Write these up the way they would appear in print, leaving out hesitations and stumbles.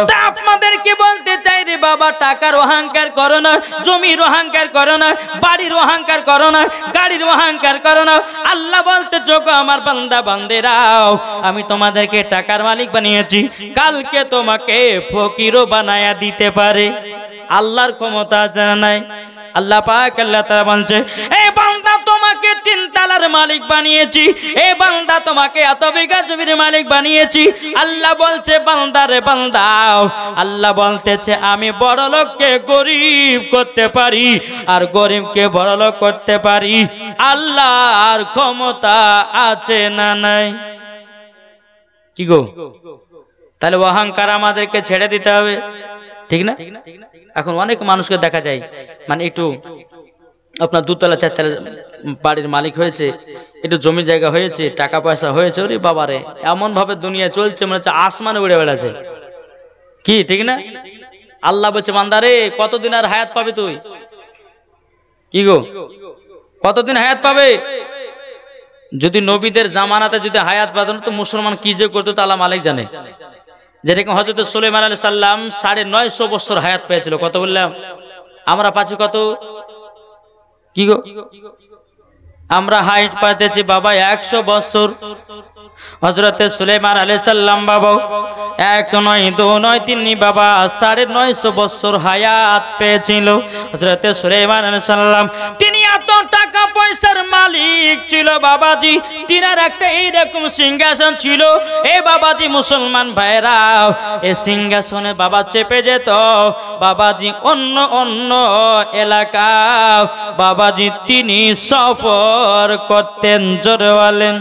তা আপনাদেরকে বলতে চাই রে বাবা, টাকার অহংকার করো না, জমির অহংকার করো না, বাড়ির অহংকার করো না, গাড়ির অহংকার করো না। আল্লাহ বলতে যোগো আমার বান্দা বান্দেরাও, আমি তোমাদেরকে টাকার মালিক বানিয়েছি, কালকে তোমাকে ফকিরও বানায়া দিতে পারে। আল্লাহর ক্ষমতা আছে না নাই? আল্লাহ পাক আল্লাহ তাআলা বলছে, এই বান্দা তোমাকে 3 তালার মালিক বানিয়েছি, এই বান্দা তোমাকে এত বিঘা জমির মালিক বানিয়েছি। আল্লাহ বলছে বান্দা রে বান্দাও, আল্লাহ বলতেছে আমি বড় লোককে গরিব করতে পারি আর গরিবকে বড় লোক করতে পারি। আল্লাহর ক্ষমতা আছে না নাই? কি গো, তাহলে অহংকার আমাদেরকে ছেড়ে দিতে হবে, ঠিক না? এখন অনেক মানুষকে দেখা যায় মানে একটু আপনার 2 তলা 4 তলা বাড়ির মালিক হয়েছে, একটু জমি জায়গা হয়েছে, টাকা পয়সা হয়েছে, ওরে বাবারে এমন ভাবে দুনিয়া চলছে মনে হচ্ছে আসমানে উড়ে বেড়াচ্ছে। কি ঠিক না? আল্লাহ বলছে বান্দারে কতদিন আর হায়াত পাবে তুই? কি গো, কতদিন হায়াত পাবে? যদি নবীদের জামানাতে যদি হায়াত পাতেন তো মুসলমান কি যে করতো তা আল্লাহ মালিক জানে। যেরকম হযরত সুলাইমান আলাইহিস সালাম 950 বছর হায়াত পেয়েছিল। কত বললাম? আমরা পাচ্ছি কত? কি গো, আমরা হায়াত পাইতেছি বাবা 100 বছর। হযরত সুলাইমান আলাইহিস সালাম বাবা 1 নয় 2 নয় 3 বাবা 950 বছর হায়াত পেয়েছিল। হযরত সুলাইমান আলাইহিস সালাম তিনি এত টাকা পয়সার মালিক ছিল বাবাজি, তিনার একটা এইরকম সিংহাসন ছিল। এ বাবাজি মুসলমান ভাইরা, এই সিংহাসনে বাবা চেপে যেত বাবাজি অন্য অন্য এলাকা বাবাজি তিনি সফর করতেন। জোরে বলেন।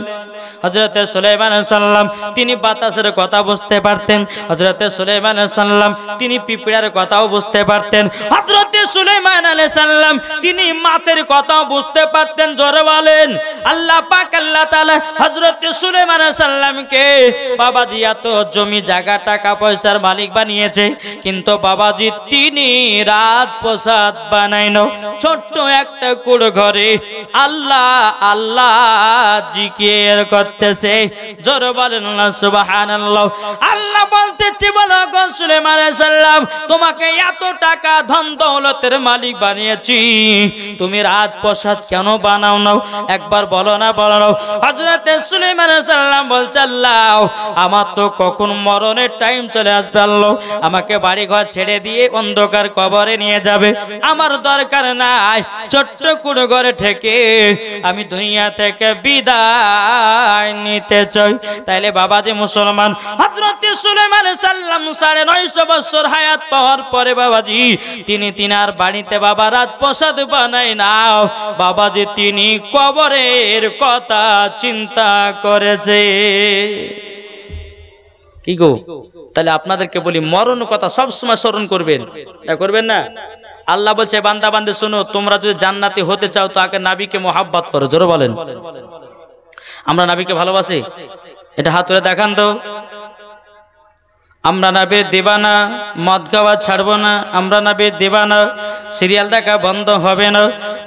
হযরত সুলাইমান আলাইহিস সালাম তিনি বাতাসের কথা বুঝতে পারতেন। হযরত সুলাইমান আলাইহিস সালাম তিনি পিঁপড়ার কথাও বুঝতে পারতেন। হযরত সুলাইমান আলাইহিস সালাম তিনি মাছের কথাও বুঝতে পারতেন। জোরে বলেন। আল্লাহ পাক আল্লাহ তাআলা হযরত সুলাইমান আলাইহিস সালামকে বাবাজি এত জমি জায়গা টাকা পয়সার মালিক বানিয়েছে, কিন্তু বাবাজি তিনি রাজপ্রাসাদ বানাইনো ছোট্ট একটা কুড় ঘরে আল্লাহ আল্লাহ জিকির করতেছে। জোরে বলেন না সুবহানাল্লাহ। আল্লাহ বলতেছে বলো গো সুলাইমান আলাইহিস সালাম, তোমাকে এত টাকা ধন দৌলতের মালিক বানিয়েছি, তুমি রাজপ্রাসাদ কেন বানাও না? একবার বলো না, বলো না। হযরত সুলাইমান আলাইহিস সালাম বলছে আল্লাহ আমার তো কখন মরণের টাইম চলে আসবে, আল্লাহ আমাকে বাড়ি ঘর ছেড়ে দিয়ে অন্ধকার কবরে নিয়ে যাবে, আমার দরকার নাই, ছোট্ট কুড়ো ঘরে থেকে আমি দুনিয়া থেকে বিদায় নিতে চাই। তাইলে বাবাজি মুসলমান হযরত সুলাইমান আলাইহিস সালাম 950 বছর হায়াত পাওয়ার পরে বাবাজি তিনি তিনার বাড়িতে বাবা রাজপ্রাসাদ বানায় নাও বাবাজি তিনি কবরের কথা চিন্তা করেছে। কি গো, তাহলে আপনাদেরকে বলি মরণ কথা সব সময় স্মরণ করবেন, করবেন না? আল্লাহ বলছে বান্দা বান্দে শোনো, তোমরা যদি জান্নাতি হতে চাও তো আগে নবীকে মোহাব্বত করো। জোরে বলেন। আমরা নবীকে ভালোবাসি? এটা হাত তুলে দেখান তো। আমরা নবীর দিবানা, মদ খাওয়া ছাড়বো না, আমরা নবীর দিবানা, সিরিয়াল দেখা বন্ধ হবে না,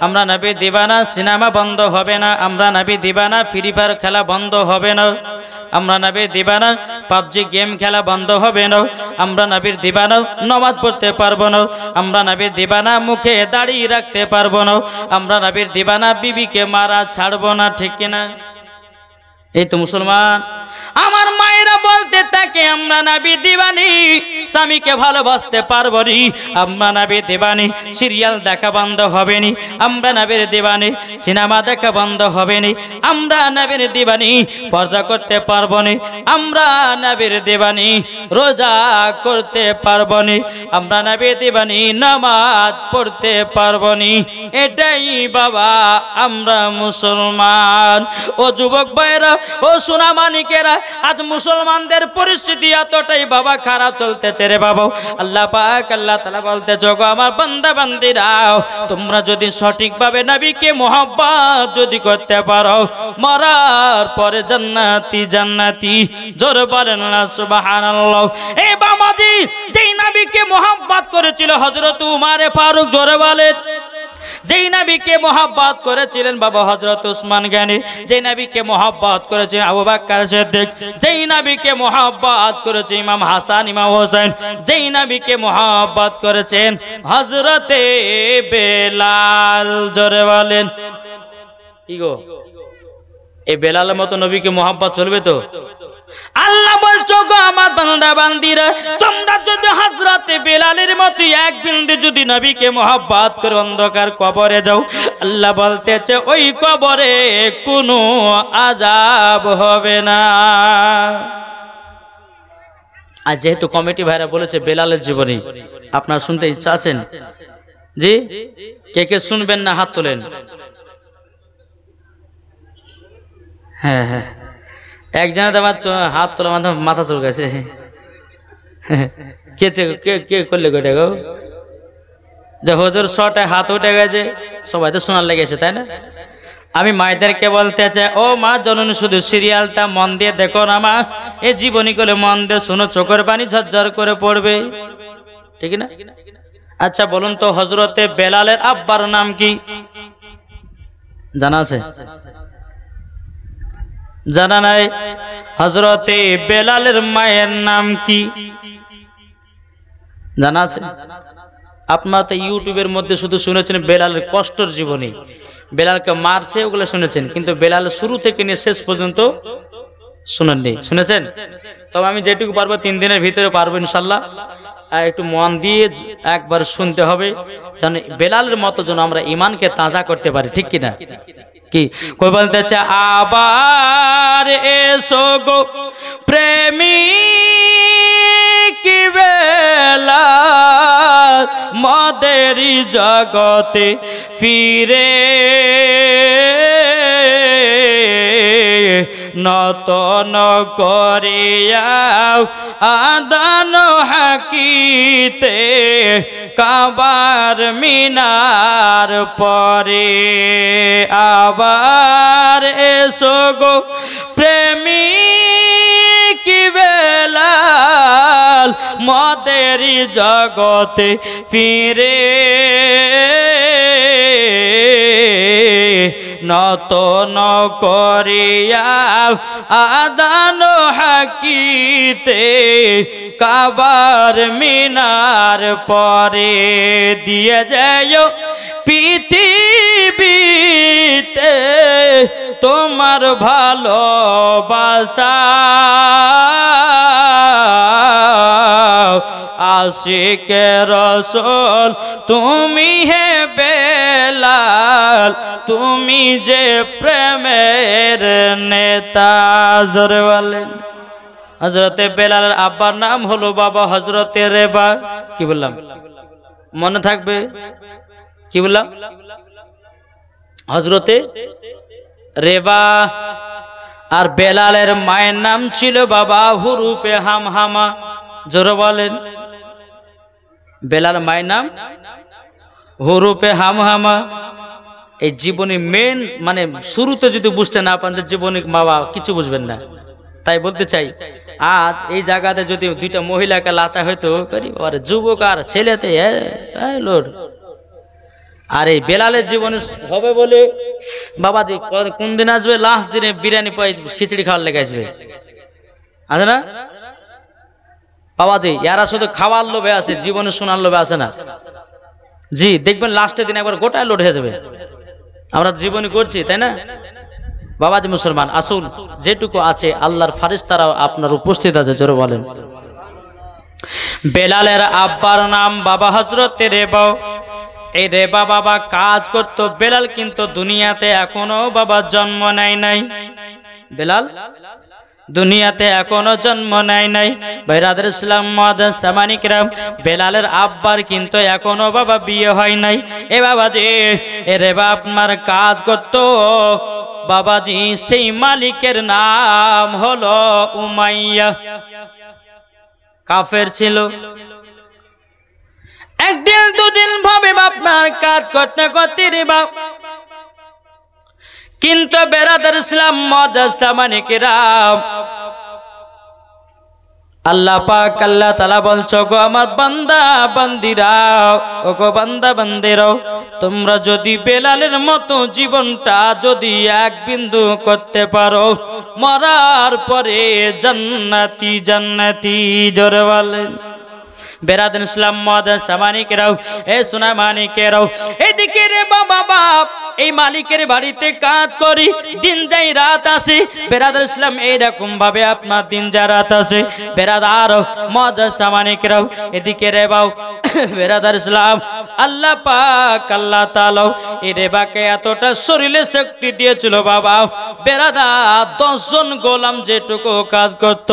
আমরা নবীর দিবানা, সিনেমা বন্ধ হবে না, আমরা নবীর দিবানা, ফ্রি ফায়ার খেলা বন্ধ হবে না, আমরা নবীর দিবানা, পাবজি গেম খেলা বন্ধ হবে না, আমরা নবীর দিবানা, নামাজ পড়তে পারবো না, আমরা নবীর দিবানা, মুখে দাড়ি রাখতে পারবো না, আমরা নবীর দিবানা, বিবিকে মারা ছাড়বো না। ঠিক কিনা? এই তো মুসলমান। আমার মায়েরা বলতে থাকে আমরা নবী দিবানি, স্বামীকে ভালোবাসতে পারবো নি, আমরা নবী দিবানি, সিরিয়াল দেখা বন্ধ হবে নি, আমরা নবীর দিবানি, সিনেমা দেখা বন্ধ হবে নি, আমরা নবীর দিবানি, পর্দা করতে পারবো নি, আমরা নবীর দিবানি, রোজা করতে পারবো নি, আমরা নবীর দিবানি, নামাজ পড়তে পারবো নি। এটাই বাবা আমরা মুসলমান। ও যুবক ভাইরা, ও সোনা মানিকেরা, আজ মুসলমানদের পরিস্থিতি এতটাই বাবা খারাপ চলতেছে রে বাবা। আল্লাহ পাক আল্লাহ তাআলা বলতে যোগো আমার বান্দা বান্দীরা, তোমরা যদি সঠিকভাবে নবীকে মোহাব্বত যদি করতে পারো, মরার পরে জান্নাতি জান্নাতি। জোরে বলেন না সুবহানাল্লাহ। এই বাবাজি যেই নবীকে মোহাব্বত করেছিল হযরত উমর ফারুক, জোরে বলেন, যেই নবীকে মোহাব্বত করেছিলেন বাবা হযরত উসমান গনি, যেই নবীকে মোহাব্বত করেছিলেন আবু বকর সিদ্দিক, যেই নবীকে মোহাব্বত করেছে ইমাম হাসান ইমাম হোসেন, যেই নবীকে মোহাব্বত করেছেন হযরতে বেলাল। জোরে বলেন কি গো, এই বেলালের মতো নবীকে মোহাব্বত চলবে তো? আল্লাহ বলছো গো আমার বান্দা বান্দিরা, তোমরা যদি হযরতে বেলালের মতো এক বিন্দু যদি নবীকে মোহাব্বত করে অন্ধকার কবরে যাও, আল্লাহ বলতেছে ওই কবরে কোনো আযাব হবে না। আর যেহেতু কমিটি ভাইরা বলেছে বেলালের জীবনী আপনার শুনতে ইচ্ছা আছেন, জি কে কে শুনবেন না হাত তোলেন। হ্যাঁ হ্যাঁ, একজনে তো আমার হাত তোলা মাথা চুলকাছে। কে কে করলে গোটা গো, যে হুজুর শটায় হাত উঠে গেছে, সবাই তো শোনার লেগেছে তাই না? আমি মায়েদেরকে বলতে চাই, ও মা জননী শুধু সিরিয়ালটা মন দিয়ে দেখো না মা, এই জীবনী করে মন দিয়ে শুনো, চোখের পানি ঝরঝর করে পড়বে, ঠিক না? আচ্ছা বলুন তো হযরতে বেলালের আব্বার নাম কি জানা আছে? জানা নাই? হযরতে বেলালের মায়ের নাম কি জানা আছে? আপনারা তো ইউটিউবের মধ্যে শুধু শুনেছেন বেলালের কষ্টের জীবনী, বেলালকে মারছে ওগুলো শুনেছেন, কিন্তু বেলাল শুরু থেকে নিয়ে শেষ পর্যন্ত শুনেননি। শুনেছেন? তবে আমি যেটুকু পারবো 3 দিনের ভিতরে পারবো ইনশাল্লাহ। আর একটু মন দিয়ে একবার শুনতে হবে, যেন বেলালের মতো যেন আমরা ইমানকে তাজা করতে পারি, ঠিক কিনা? কি কই বলতেছে, আবার এসো গো প্রেমিক বেলাল, মদেরি জগতে ফিরে নতন করিয়াও আদান হাকিতে কাবার মিনার পরে। আবার এসো গো প্রেমিক বেলাল, মদেরি জগতে ফিরে নতন করিয়া আদান হাকিতে কাবার মিনার পরে। দিয়ে যায় পৃথিবীতে তোমার ভালোবাসা, আশিকে রাসূল তুমি হে বেলাল, তুমি যে প্রেমের নেতা। জোরে বলেন। হযরতে বেলালের আব্বার নাম হলো বাবা হযরতে রেবা। কি বললাম মনে থাকবে? কি বললাম? হযরতে রেবা। আর বেলালের মায়ের নাম ছিল বাবা হুরুপে হামহামা। জোরে বলেন। বেলাল মায়ের নাম হুরুপে হামহামা। এই জীবনী মেন মানে শুরুতে যদি বুঝতে না পারেন জীবনী বাবা কিছু বুঝবেন না। তাই বলতে চাই, আজ এই জায়গাতে যদি 2টা মহিলাকে লাচা হইতো, যুবক আর ছেলেতে লোড। আর এই বেলালের জীবনে হবে বলে বাবাজি কোন দিন আসবে? লাস্ট দিনে বিরিয়ানি পাই খিচুড়ি খাওয়ার লেগে আসবে, আছে না বাবাজি? এরা শুধু খাওয়ার লোভে আছে, জীবনে শোনার লোভে আছে না। জি দেখবেন লাস্টের দিন একবার গোটায় লোড হয়ে যাবে। আমরা জীবনী করছি তাই না বাবাজি? মুসলমান আসুন, যেটুকু আছে আল্লাহর ফারিস্তারাও আপনার উপস্থিত আছে। জোরে বলেন। বেলালের আব্বার নাম বাবা হযরতে রেবা। এই রেবা বাবা কাজ করত। বেলাল কিন্তু দুনিয়াতে এখনো বাবা জন্ম নেয় নাই। বেলাল দুনিয়াতে এখনো জন্ম নেয় নাই। ভাইরাদের ইসলাম মুআদ্দাস সামানি কিরাম, বেলালের আব্বার কিন্তু এখনো বাবা বিয়ে হয় নাই। এ বাবাজি এ রেবা আপনার কাজ করত বাবাজি, সেই মালিকের নাম হলো উমাইয়া। কাফের ছিল। একদিন দুদিন ভাবে আপনার কাজ করতে করতে রেবা, কিন্তু বেরাদার ইসলাম মুআদ্দাস সামানি কিরাম আল্লাহ পাক আল্লাহ তাআলা বলছো গো আমার বান্দা বান্দিরাও, ও গো বান্দা বান্দিরাও, তোমরা যদি বেলালের মতো জীবনটা যদি এক বিন্দু করতে পারো, মরার পরে জান্নাতি জান্নাতি। জোরে বলেন। বেরাদুল ইসলাম মাদ্রাসা মানিকেরাও, এ সোনা মানিকেরাও, এদিকে রে বাবা বাপ এই মালিকের বাড়িতে কাজ করি, দিন যাই রাত আসে। বেরাদুল ইসলাম এইরকম ভাবে আপনার দিন যা রাত আছে। বেরাদার মাদ্রাসা মানিকেরাও, এদিকে রে বাউ বেরাদুল ইসলাম আল্লাহ পাক আল্লাহ তাআলা এই রেবাকে এতটা শরীরে শক্তি দিয়েছিল বাবা। বেরাদা 10 জন গোলাম যেটুকু কাজ করত,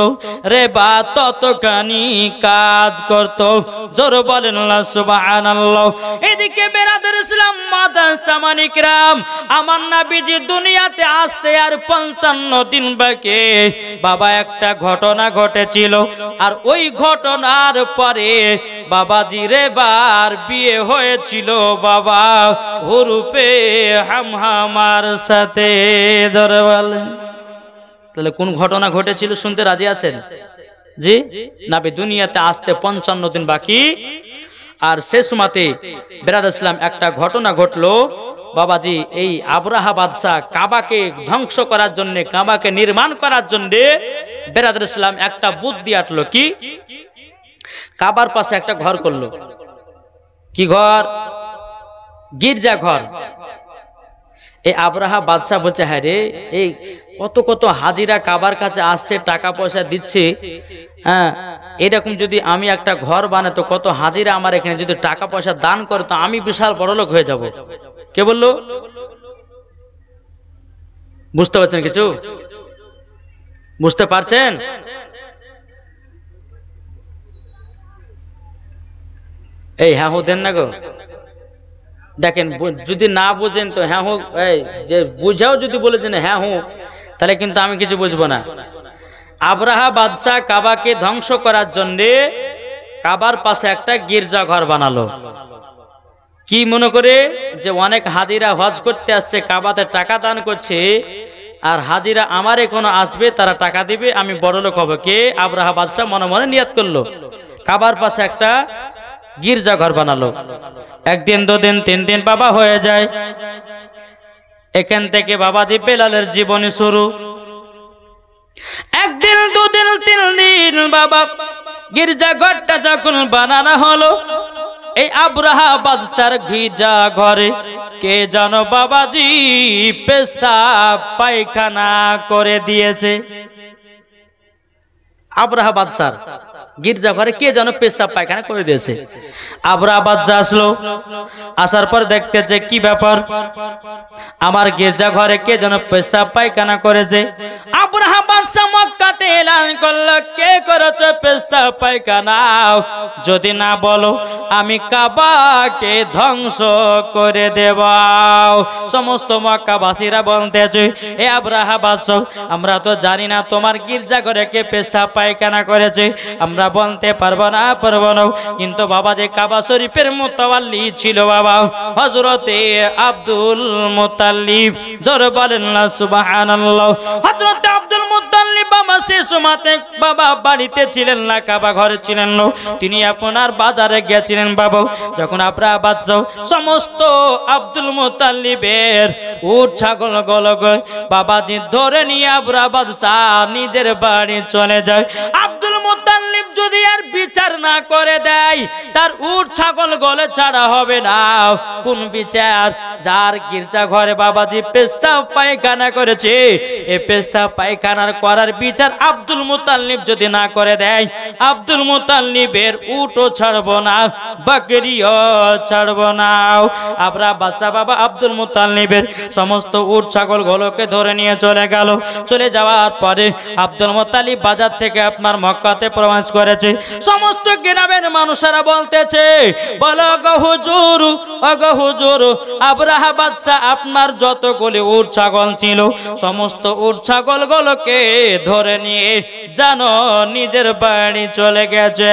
রেবা ততখানি কাজ করত। জোর বলেন আল্লাহ সুবহানাল্লাহ। এদিকে বেরাদুল ইসলাম মাদ্রাসা মানিকরাম, আমার নবীজি দুনিয়াতে আসতে আর 55 দিন বাকি বাবা। একটা ঘটনা ঘটেছিল, আর ওই ঘটনার পরে বাবাজি রেবার বিয়ে হয়েছিল বাবা হুরুপে হামহামার সাথে। ধরে বলেন তাহলে কোন ঘটনা ঘটেছিল শুনতে রাজি আছেন? জি, নবী দুনিয়াতে আসতে 55 দিন বাকি। আর শেষ সময়তে বেরাদুল ইসলাম একটা ঘটনা ঘটলো বাবাজি। এই আবরাহা বাদশা কাবাকে ধ্বংস করার জন্য, কাবাকে নির্মাণ করার জন্য বেরাদুল ইসলাম একটা বুদ্ধি আটলো। কি? কাবার পাশে একটা ঘর করলো। কি ঘর? গির্জা ঘর। এই আবরাহা বাদশা বলছে, হ্যাঁ রে, এই কত কত হাজিরা কাবার কাছে আসছে, টাকা পয়সা দিচ্ছে, হ্যাঁ, এরকম যদি আমি একটা ঘর বানাতো, কত হাজিরা আমার এখানে যদি টাকা পয়সা দান করে, তো আমি বিশাল বড়লোক হয়ে যাব। কে বললো? বুঝতে পারছেন? কিছু বুঝতে পারছেন? এই হ্যাঁ হো দেন না গো। দেখেন, যদি না বুঝেন তো হ্যাঁ হোক, এই যে বুঝাও যদি বলেছেন হ্যাঁ হোক, তাহলে কিন্তু আমি কিছু বুঝবো না। আবরাহা বাদশা কাবাকে ধ্বংস করার জন্য কাবার পাশে একটা গির্জা ঘর বানালো। কি মনে করে? যে অনেক হাজিরা হজ করতে আসছে, কাবাতে টাকা দান করছে, আর হাজিরা আমার এখনো আসবে, তারা টাকা দিবে, আমি বড়লোক হব। কে? আবরাহা বাদশা মনে মনে নিয়ত করলো, কাবার পাশে একটা গির্জা ঘর বানালো। একদিন, 2 দিন, 3 দিন বাবা হয়ে যায়। এখান থেকে বাবাজি বেলালের জীবনী শুরু। একদিন, 2 দিন, 3 দিন বাবা গির্জা ঘরটা যখন বানানো হলো, এই আবরাহা বাদশার গির্জা ঘরে কে জানো বাবাজি পেশাব পায়খানা করে দিয়েছে। আবরাহা বাদশার গির্জা ঘরে কে যেন পেশাব পায়খানা করে দিয়েছে। আবরাহা বাদশা আসলো, আসার পর দেখতেছে কি ব্যাপার, আমার গির্জা ঘরে কে যেন পেশাব পায়খানা করেছে। আবরাহা বাদশা মক্কাতে এলান করলো, কে করেছে পেশাব পায়খানা? যদি না বলো আমি কাবাকে ধ্বংস করে দেব। সমস্ত মক্কাবাসীরা বলতেছে, এ আবরাহা বাদশা, আমরা তো জানি না তোমার গির্জা ঘরে কে পেশাব পায়খানা করেছে, আমরা বলতে পারবো না, কিন্তু বাবা যে কাবা শরীফের মুতাওয়াল্লি ছিল বাবা হযরতে আব্দুল মুত্তালিব। জোরে বলেন না সুবহানাল্লাহ। হযরতে আব্দুল মুত্তালিব বাবা শেষ সময়তে বাবা বাড়িতে ছিলেন না, কাবা ঘরে ছিলেন না, তিনি আপনার বাজারে গিয়েছিলেন বাবা। যখন আবরাহা বাদশা সমস্ত আব্দুল মুত্তালিবের উট ছাগল গুলো বাবাজি ধরে নিয়ে আবরাহা বাদশা নিজের বাড়ি চলে যায়। আব্দুল মুত্তালিব যদি আর বিচার না করে দেয়, তার উট ছাগল গলে ছাড়া হবে না। কোন বিচার? যার গির্জা ঘরে বাবাজি পেশাব পায়খানা করেছে, এই পেশাব পায়খানার করার বিচার আব্দুল মুত্তালিব যদি না করে দেয়, আব্দুল মুত্তালিবের উটও ছাড়বো না, বকরিও ছাড়বো না। আবরাহা বাদশা বাবা আব্দুল মুত্তালিবের সমস্ত উট ছাগল গুলোকে ধরে নিয়ে চলে গেল। চলে যাওয়ার পরে আব্দুল মুত্তালিব বাজার থেকে আপনার মক্কাতে প্রবেশ করেছে। সমস্ত গ্রামের মানুষেরা বলতেছে, বলো গো হুজুর, ও গো হুজুর, আবরাহা বাদশা আপনার যতগুলি উট ছাগল ছিল সমস্ত উট ছাগল গুলোকে ধরে নিয়ে জানো নিজের বাড়ি চলে গেছে।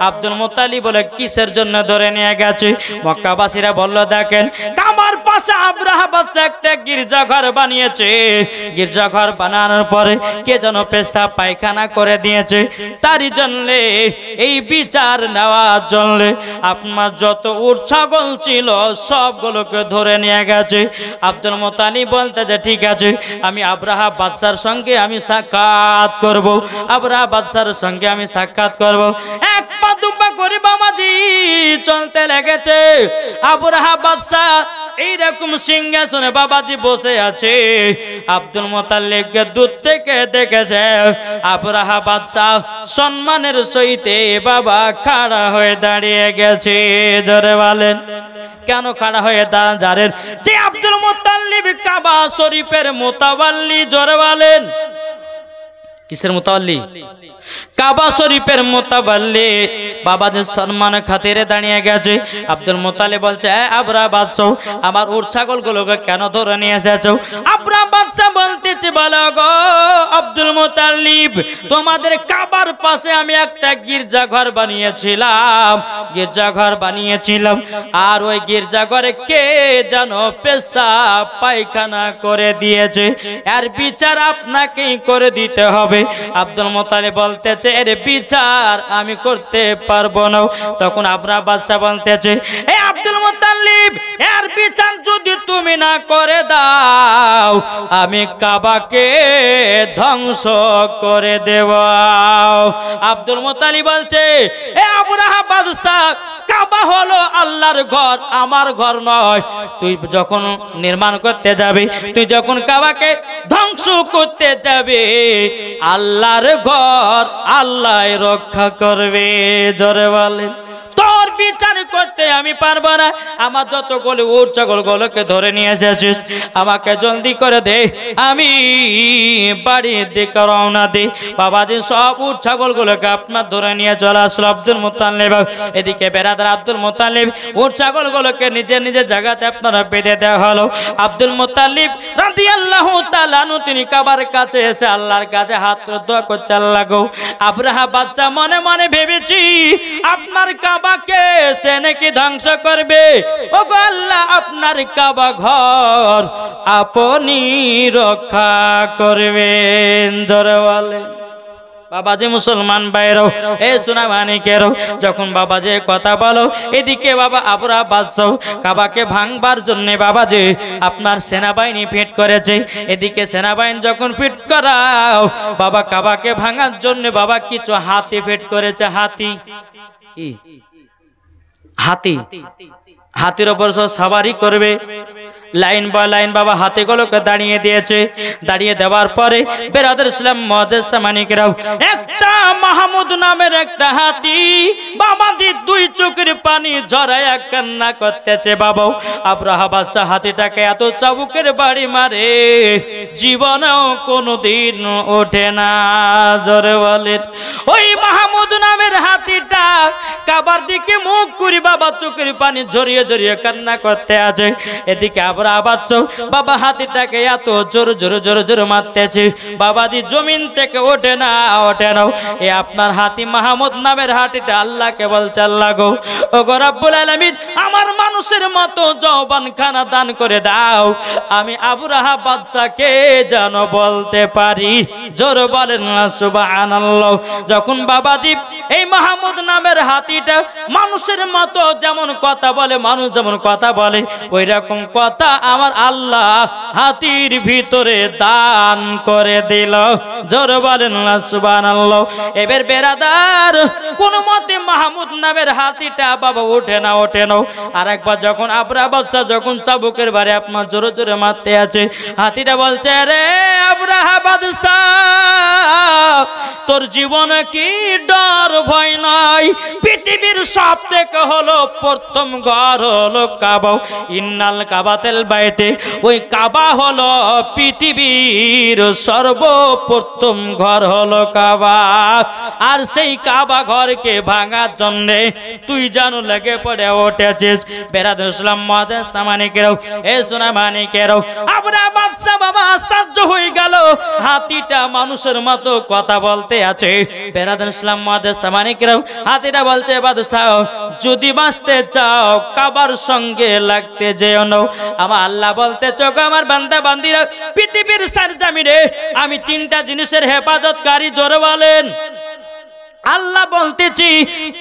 আব্দুল মুত্তালিব বলে, কিসের জন্য ধরে নিয়ে গেছে? মক্কাবাসীরা বলল, দেখেন কাবার পাশে আব্রাহা বাদশা একটা গির্জাঘর বানিয়েছে। গির্জাঘর বানানোর পরে কে যেন পেশাব পায়খানা করে দিয়েছে, তারই জন্য এই বিচার নেওয়ার জন্য আপনার যত উট ছাগল ছিল সবগুলোকে ধরে নিয়ে গেছে। আব্দুল মুত্তালিব বলতে যে ঠিক আছে, আমি আব্রাহা বাদশার সঙ্গে আমি সাক্ষাৎ করব, আব্রাহা বাদশার সঙ্গে আমি সাক্ষাৎ করব। এক পা দুপা করে বাবাজি চলতে লেগেছে। আব্রাহা বাদশা এইরকম সিংহাসনে বাবাজি বসে আছে। আব্দুল মুত্তালিবকে দূর থেকে দেখেছে। আব্রাহা বাদশা সম্মানের সহিতে বাবা খাড়া হয়ে দাঁড়িয়ে গেছে। জোরে বলেন কেন খাড়া হয়ে দাঁড়ালেন? যে আব্দুল মুত্তালিব কাবা শরীফের মুতাওয়াল্লি। জোরে বলেন কিসের মুতাওয়াল্লি? কাবা শরীফের মুতাওয়াল্লি। বাবাদের সম্মান খাতিরে দাঁড়িয়ে গেছে। আব্দুল মুত্তালিব বলছে, আব্রাহা বাদশা আমার উট ছাগলগুলোকে কেন ধরে নিয়ে এসেছো? আব্রাহা বাদশা বলতেছে, বলো গো আব্দুল মুত্তালিব, তোমাদের কাবার পাশে আমি একটা গির্জাঘর বানিয়েছিলাম, গির্জাঘর বানিয়েছিলাম, আর ওই গির্জাঘরে কে যেন পেশাব পায়খানা করে দিয়েছে, এর বিচার আপনাকেই করে দিতে হবে। আব্দুল মুত্তালিব বলতেছে, এর বিচার আমি করতে পারবো না। তখন আব্রাহা বাদশা বলতেছে, এ আব্দুল মুত্তালিব, এর বিচার যদি তুমি না করে দাও আমি কাবাকে ধ্বংস করে দেব। আব্দুল মুত্তালিব বলছে, এ আব্রাহা বাদশা, কাবা হলো আল্লাহর ঘর, আমার ঘর নয়। তুই যখন নির্মাণ করতে যাবে, তুই যখন কাবাকে ধ্বংস করতে যাবে, আল্লাহর ঘর আল্লাহ রক্ষা করবে। জোরে বলেন তোর বিচার করতে আমি পারবো না। আমার যতগুলো উট ছাগলগুলোকে ধরে নিয়ে এসেছিস আমাকে জলদি করে দে, আমি বাড়ির দিকে রওনা দিই। বাবাজি সব উট ছাগলগুলোকে আপনার ধরে নিয়ে চলে আসলো আব্দুল মুত্তালিব। এদিকে বেরাদার আব্দুল মুত্তালিব উট ছাগলগুলোকে নিজের নিজের জায়গাতে আপনারা বেঁধে দেওয়া হলো। আব্দুল মুত্তালিব রাদিয়াল্লাহু তাআলা আনহু তিনি কাবার কাছে এসে আল্লাহর কাছে হাত দোয়া করছে, আল্লাহ গো, আব্রাহা বাদশা মনে মনে ভেবেছি আপনার কাবাকে সে নাকি ধ্বংস করবে। ও গো আল্লাহ, আপনার কাবা ঘর আপনি রক্ষা করবেন। জোরে বলেন বাবাজি মুসলমান ভাইরাও, এ সোনা মানিকেরও, যখন বাবাজি কথা বলো, এদিকে বাবা আব্রাহা বাদশা কাবাকে ভাঙবার জন্য বাবাজি আপনার সেনাবাহিনী ফিট করেছে। এদিকে সেনাবাহিনী যখন ফিট করাও বাবা কাবাকে ভাঙার জন্য বাবা কিছু হাতি ফিট করেছে। হাতি কি? হাতি, হাতির উপর সবারি করবে। লাইন বাই লাইন বাবা হাতিগুলোকে দাঁড়িয়ে দিয়েছে। দাঁড়িয়ে দেওয়ার পরে বেরাদার ইসলাম মুআজ্জাজ সামানিকেরাও, একটা মাহমুদ নামের একটা হাতি বাবাদি দুই চোখের পানি ঝরায়া কান্না করতেছে। বাবা আব্রাহা বাদশা হাতিটাকে এত চাবুকের বাড়ি মারে জীবনেও কোনোদিন ওঠে না। জোরে বলেন ওই মাহমুদ নামের হাতিটা কাবার দিকে মুখ করে বাবা চোখের পানি ঝরিয়ে ঝরিয়ে কান্না করতে আছে। এদিকে আব্রাহা বাদশা বাবা হাতিটাকে এত জোর জোর জোর জোর মারতেছে, বাবাজি জমিন থেকে ওঠে না ওঠে না। এ আপনার হাতি মাহমুদ নামের হাতিটা আল্লাহকে বলছে, আল্লাহ গো, ও গো রব্বুল আলামিন, আমার মানুষের মতো যৌবন খানা দান করে দাও, আমি আব্রাহা বাদশাকে যেন বলতে পারি। জোর বলেন না সুবহানাল্লাহ। যখন বাবাজি এই মাহমুদ নামের হাতিটা মানুষের মতো যেমন কথা বলে, মানুষ যেমন কথা বলে, ওই রকম কথা আমার আল্লাহ হাতির ভিতরে দান করে দিল। জোর বলেন না সুবহানাল্লাহ। এবার বেরাদার কোন মতে মাহমুদ নামের হাতিটা বাবা ওঠে না ওঠে না। আর একবার যখন আব্রাহা বাদশা যখন চাবুকের বারে আপনার জোরে জোরে মারতে আছে, হাতিটা বলছে, রে আব্রাহা বাদশা, তোর জীবনে কি ডর ভয় নাই? পৃথিবীর সব থেকে হলো প্রথম ঘর হলো কাবা, ইন্নাল কাবাতেল বাইতে। ওই কাবা হলো পৃথিবীর সর্বপ্রথম ঘর হলো কাবা। আর সেই কাবা ঘরকে ভাঙার জন্য তুই জানো লেগে পড়ে উঠেছিস। বেরাদার ইসলাম মুআজ্জাজ সামানিকেরাও, এ সোনা মানিকেরাও, আব্রাহা বাদশা বাবা আশ্চর্য হয়ে গেল, হাতিটা মানুষের মতো কথা বলতে আছে। বেরাদার ইসলাম মুআজ্জাজ সামানিকেরাও, হাতিটা বলছে, বাদশা যদি বাঁচতে চাও কাবার সঙ্গে লাগতে যেও না। আমার আল্লাহ বলতেছে গো আমার বান্দা বান্দিরা, পৃথিবীর সরজমিনে আমি তিনটা জিনিসের হেফাজতকারী, জোরে বলেন। আল্লাহ বলতেছি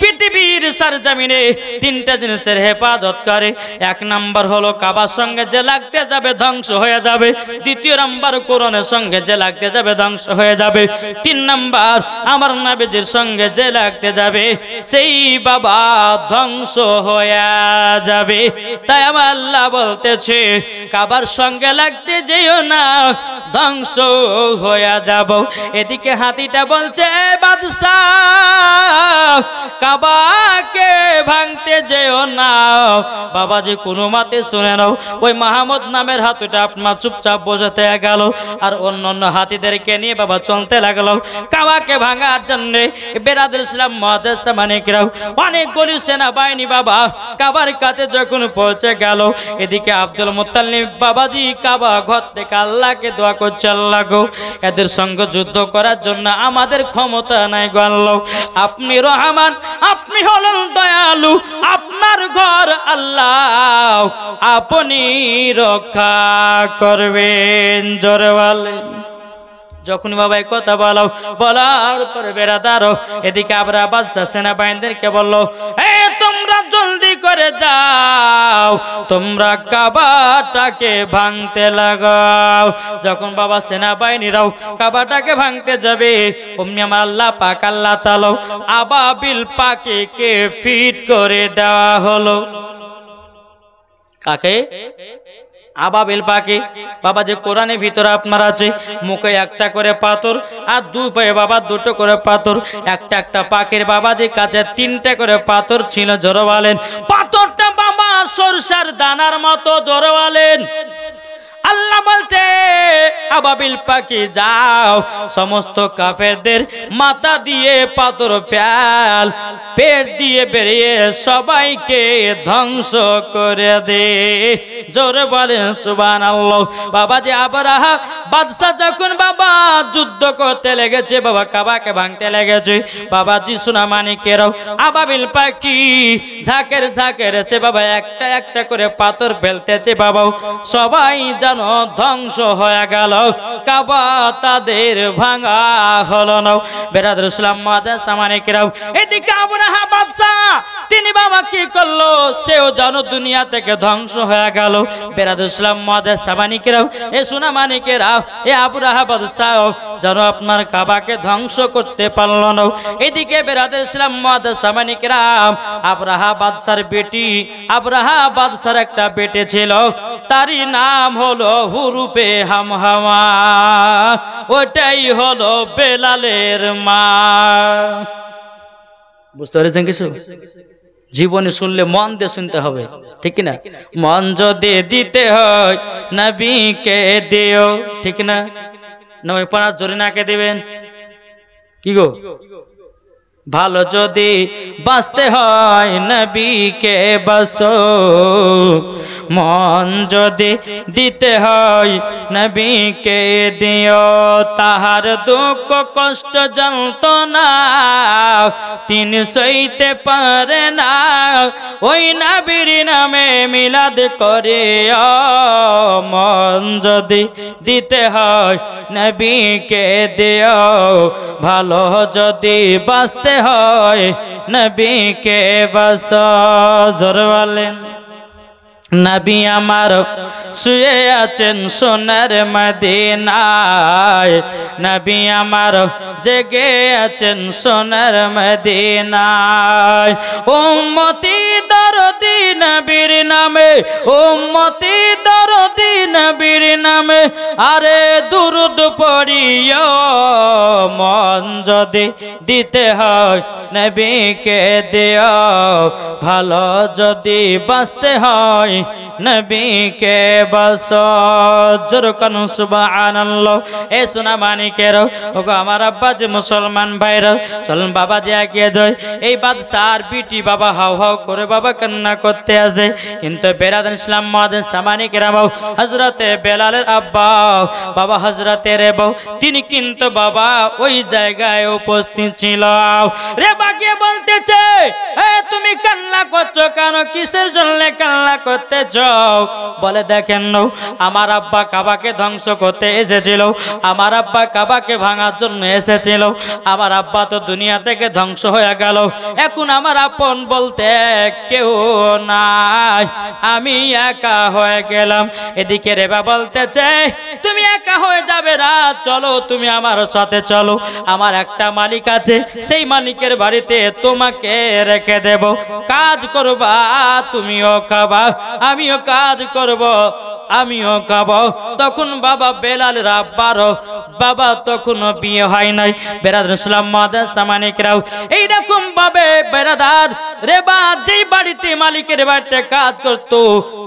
পৃথিবীর সরজমিনে তিনটা জিনিসের হেফাজত করে। এক নাম্বার হলো কাবার সঙ্গে যে লাগতে যাবে ধ্বংস হয়ে যাবে। দ্বিতীয় নাম্বার কোরআনের সঙ্গে যে লাগতে যাবে ধ্বংস হয়ে যাবে। তিন নাম্বার আমার নবীজির সঙ্গে যে লাগতে যাবে সেই বাবা ধ্বংস হয়ে যাবে। তাই আমার আল্লাহ বলতেছে কাবার সঙ্গে লাগতে যেও না, ধ্বংস হয়ে যাব। এদিকে হাতিটা বলছে বাদশাহ কাবাকে ভাঙতে যেও না। বাবাজি কোনো মতে শুনে নাও, ওই মাহমুদ নামের হাতিটা আপনার চুপচাপ বসে গেল আর অন্য অন্য হাতিদেরকে নিয়ে বাবা চলতে লাগলো কাবাকে ভাঙার জন্য। বেরাদুল ইসলাম মুআজ্জাজ মানিকরাও অনেকগুলি সেনাবাহিনী বাবা কাবার কাছে যখন পৌঁছে গেল, এদিকে আব্দুল মুত্তালিব বাবাজি কাবা ঘর থেকে আল্লাহকে দোয়া করছে, আল্লাহ গো এদের সঙ্গে যুদ্ধ করার জন্য আমাদের ক্ষমতা নাই গো আল্লাহ, আপনি রহমান, আপনি হলেন দয়ালু, আপনার ঘর আল্লাহ আপনি রক্ষা করবেন, জোরে বলেন। যখন বাবা এই কথা বলার পরে বেরাদারও এদিকে আবরা বাদশা সেনাবাহিনীদেরকে বললো, তোমরা জলদি করে যাও, তোমরা কাবাটাকে ভাঙতে লাগাও। যখন বাবা সেনাবাহিনীরাও কাবাটাকে ভাঙতে যাবে, অমনি আমার আল্লাহ পাক আল্লাহ তাআলা আবাবিল পাখিকে ফিট করে দেওয়া হলো। কাকে? আবাবিল পাখি। বাবা যে কোরআনের ভিতরে আপনার আছে, মুখে একটা করে পাথর আর দুই পায়ে বাবা দুটো করে পাথর, একটা একটা পাখির বাবা যে কাছে তিনটা করে পাথর ছিল, জোরে বলেন। পাথরটা বাবা সরষার দানার মতো, জোরে বলেন। আল্লাহ বলছে আবাবিল পাখি যাও, সমস্ত কাফেরদের মাথা দিয়ে পাথর ফেল, পেট দিয়ে বেরিয়ে সবাইকে ধ্বংস করে দে, জোরে বলেন সুবহানাল্লাহ। বাবা যে আবরাহা বাদশা যখন বাবা যুদ্ধ করতে লেগেছে, বাবা কাবাকে ভাঙতে লেগেছে, বাবাজি সোনা মানিকেরাও আবাবিল পাখি ঝাঁকের ঝাঁকের এসে বাবা একটা একটা করে পাথর ফেলতেছে, বাবা সবাই যেন ধ্বংস হয়ে গেল, কাবা তাদের ভাঙা হলো না। বেরাদুল ইসলাম মুআজ্জাজ মানিকেরাও এদিকে আবরাহা বাদশা তিনি বাবা কি করলো, সেও যেন দুনিয়া থেকে ধ্বংস হয়ে গেল। বেরাদুল ইসলাম মুআজ্জাজ মানিকেরাও এ সোনা মানিকেরাও এ আবরাহা বাদশা যেন আপনার কাবাকে ধ্বংস করতে পারলো না। এদিকে বেরাদুল ইসলাম মুআজ্জাজ মানিকেরাও আবরাহা বাদশার বেটি, আবরাহা বাদশার একটা বেটে ছিল, তারই নাম হলো হুরুপে হামহামা, ওটাই হলো বেলালের মা। বুঝতে পেরেছেন কিছু? জীবনে শুনলে মন দিয়ে শুনতে হবে, ঠিক না? মন যদি দিতে হয় নবীকে দিও, ঠিক না? নয় পাড়ার জরিনাকে দিবেন কি গো? ভালো যদি বাঁচতে হয় নবীকে বাসো, মন যদি দিতে হয় নবীকে দিও, তাহার দুঃখ কষ্ট যন্ত্রণা তিনি সইতে পারে না, ওই নবীর নামে মিলাদ করে, মন যদি দিতে হয় নবীকে দিও, ভালো যদি বাঁচতে হয় নবীকে বাস, জোরে বলেন। নবী আমার শুয়ে আছেন সোনার মদিনায়, নবী আমার জেগে আছেন সোনার মদিনায়, উম্মতি দরদি নবীর নামে, উম্মতি দরদি নবীর নামে, আরে দুরুদ পড়িও, মন যদি দিতে হয় নবীকে দিও, ভালো যদি বাঁচতে হয় নবীকে বাস, জোরে কানু সুবহানাল্লাহ। এ সোনা মানিকেরও ওগো আমার আব্বা যে মুসলমান ভাইরা, চলুন বাবা যে এগিয়ে যায়। এই বাদশার বিটি বাবা হাউ হাউ করে বাবা কান্না করতে আসে, কিন্তু বেরাদুল ইসলাম মুআজ্জাজ মানিকেরা হযরতে বেলালের আব্বা বাবা হযরতে রেবো তিনি কিন্তু বাবা ওই জায়গায় উপস্থিত ছিল। রে বাগে বলতেছে, তুমি কান্না করছো কেন, কিসের জন্য কান্না করতেছ? বলে দেখেন আমার আব্বা কাবাকে ধ্বংস করতে এসেছিল, আমার আব্বা কাবাকে ভাঙার জন্য এসেছিল, আমার আব্বা তো দুনিয়া থেকে ধ্বংস হয়ে গেল, এখন আমার আপন বলতে কেউ নাই, আমি একা হয়ে গেলাম। এদিকে রেবা বলতেছে তুমি একা হয়ে যাবে না, চলো তুমি আমার সাথে চলো, আমার একটা মালিক আছে, সেই মালিকের বাড়িতে তোমাকে রেখে দেব, কাজ করবা, তুমিও খাবা, আমিও কাজ করব, আমিও খাবো। তখন বাবা বেলালের আব্বারও বাবা তখনও বিয়ে হয় নাই। বেরাদার ইসলাম মাদ্রাসা মানিকরাও এইরকম ভাবে বেরাদার রেবা যেই বাড়িতে মালিকের বাড়িতে কাজ করতো,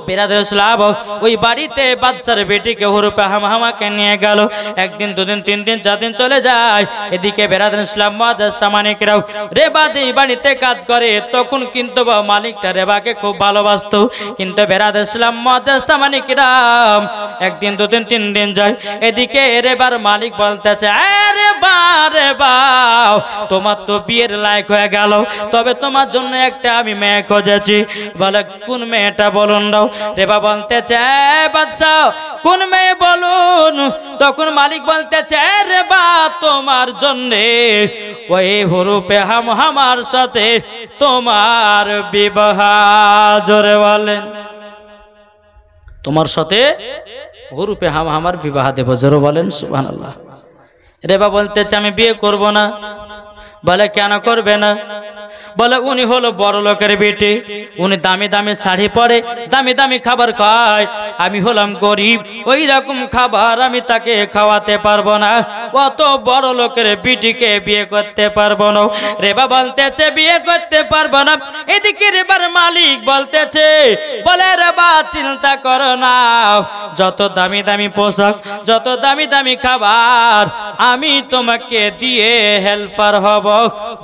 বেরাদার ইসলাম ওই বাড়িতে বাদশার বেটিকে হুরুপে হামাকে নিয়ে গেল। একদিন দুদিন তিন দিন চার দিন চলে যায়। এদিকে বেরাদার ইসলাম মাদ্রাসা মানিকরাও রেবা যেই বাড়িতে কাজ করে তখন কিন্তু মালিকটা রেবাকে খুব ভালোবাসতো, কিন্তু বেরাদার ইসলাম মাদ্রাসা মানিকরা একদিন দুদিন তিন দিন যায়। এদিকে রেবার মালিক বলতেছে আরে বা তোমার তো বিয়ের লায়ক হয়ে গেল, তবে তোমার জন্য একটা আমি মেয়ে খুঁজেছি। বলে কোন মেয়েটা বলুন দাও। রেবা বলতেছে বাদশাহ কোন মেয়ে বলুন। তখন মালিক বলতেছে রেবা তোমার জন্য ওই হুরুপে হামার সাথে তোমার বিবাহ। জোরে বলেন তোমার সাথে হুরুপে হামার বিবাহ দেব। জোরে বলেন সুবহানাল্লাহ। রেবা বলতেছে আমি বিয়ে করব না। বলে কেন করবে না? বলে উনি হলো বড় লোকের বেটি, উনি দামি দামি শাড়ি পরে, দামি দামি খাবার খায়, আমি হলাম গরিব, ওই রকম খাবার আমি তাকে খাওয়াতে পারবো না, অত বড় লোকের বেটিকে বিয়ে করতে পারবো না। রেবা বলতেছে বিয়ে করতে পারবো না। এদিকে রেবার মালিক বলতেছে বলে রেবা চিন্তা করো না, যত দামি দামি পোশাক, যত দামি দামি খাবার আমি তোমাকে দিয়ে হেল্পার হব।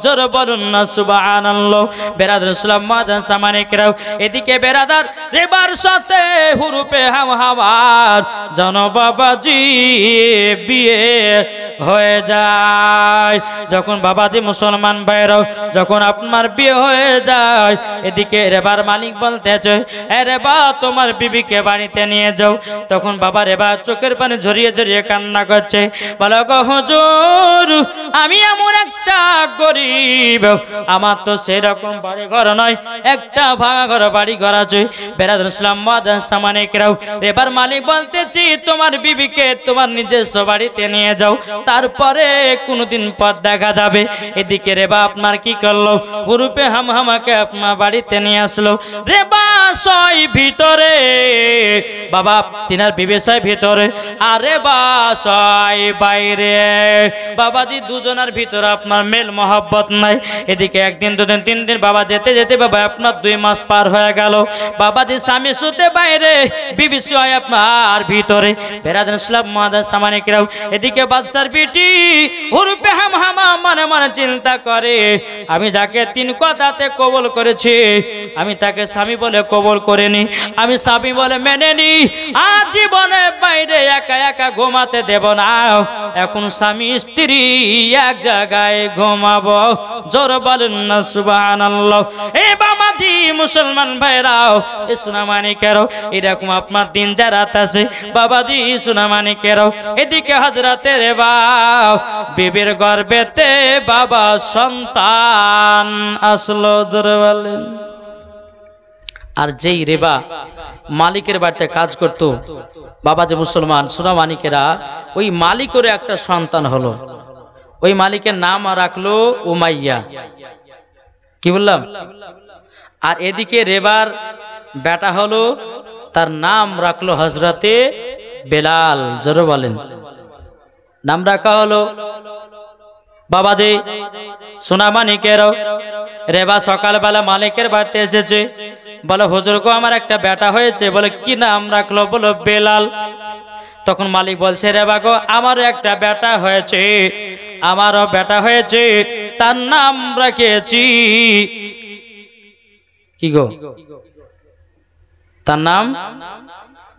জোর বলুন না সুবহানাল্লাহ। বেরাদার ইসলাম মাদ্রাসা মানিকরাও এদিকে বেরাদার রেবার সাথে হুরুপে হামার জানো বাবাজি বিয়ে হয়ে যায়। যখন বাবাজি মুসলমান ভাইরাও যখন আপনার বিয়ে হয়ে যায়, এদিকে রেবার মালিক বলতেছে রেবা তোমার বিবিকে বাড়িতে নিয়ে যাও। তখন বাবা রেবা চোখের পানি ঝরিয়ে ঝরিয়ে কান্না করছে, বলো গো হুজুর আমি এমন একটা গরিব, আমার তো সেরকম বাড়ি ঘর নয়, একটা ভাঙা ঘর বাড়ি ঘর আছে। বেরাদার ইসলাম মাদ্রাসা মানিকরাও রেবার মালিক বলতেছি তোমার বিবিকে তোমার নিজস্ব বাড়িতে নিয়ে যাও, তারপরে কোনদিন পথ দেখা যাবে। এদিকে রেবা আপনার কি করলো, হুরুপে হামাকে আপনার বাড়িতে নিয়ে আসলো। রেবা সয় ভিতরে, বাবা তিনার বিবি সয় ভিতরে, আর রেবা সয় বাইরে। বাবাজি দুজনের ভিতরে আপনার মেল মহব্বত নাই। এদিকে একদিন দুদিন তিন দিন বাবা যেতে যেতে বাবা আপনার 2 মাস পার হয়ে গেল। বাবাজি স্বামী শুতে বাইরে, বিবি সয় আপনার ভিতরে। বেরাদার ইসলাম মাদ্রাসা মানিকরাও এদিকে বাদশার বিটি হুরুপে হামা মনে মনে চিন্তা করে আমি যাকে 3 কথাতে কবুল করেছি আমি তাকে স্বামী বলে কবুল করিনি, আমি স্বামী বলে মেনে নি, আর জীবনে বাইরে একা একা ঘুমাতে দেব না, এখন স্বামী স্ত্রী এক জায়গায় ঘুমাবো। জোর বলেন না সুবহানাল্লাহ। এ বাবাজি মুসলমান ভাইরাও এ সোনামানিকেরও এরকম আপনার দিন যা রাত আছে বাবাজি সোনামানিকেরও। এদিকে হযরতে রেবা বিবির গর্ভেতে বাবা সন্তান আসলো। জোর বলেন। আর যেই রেবা মালিকের বাড়িতে কাজ করত বাবা যে মুসলমান সোনামানিকেরা, ওই মালিকের একটা সন্তান হলো। ওই মালিকের নাম রাখলো উমাইয়া। কি বললাম? আর এদিকে রেবার বেটা হলো, তার নাম রাখলো হযরতে বেলাল। জোরে বলেন। নাম রাখা হলো বাবাজি সোনামানিকেরও। রেবা সকালবেলা মালিকের বাড়িতে এসেছে, বলে হুজুর গো আমার একটা বেটা হয়েছে। বলে কি নাম রাখলো? বলো বেলাল। তখন মালিক বলছে রেবা গো আমারও একটা বেটা হয়েছে, আমারও বেটা হয়েছে, তার নাম রেখেছি কি গো? তার নাম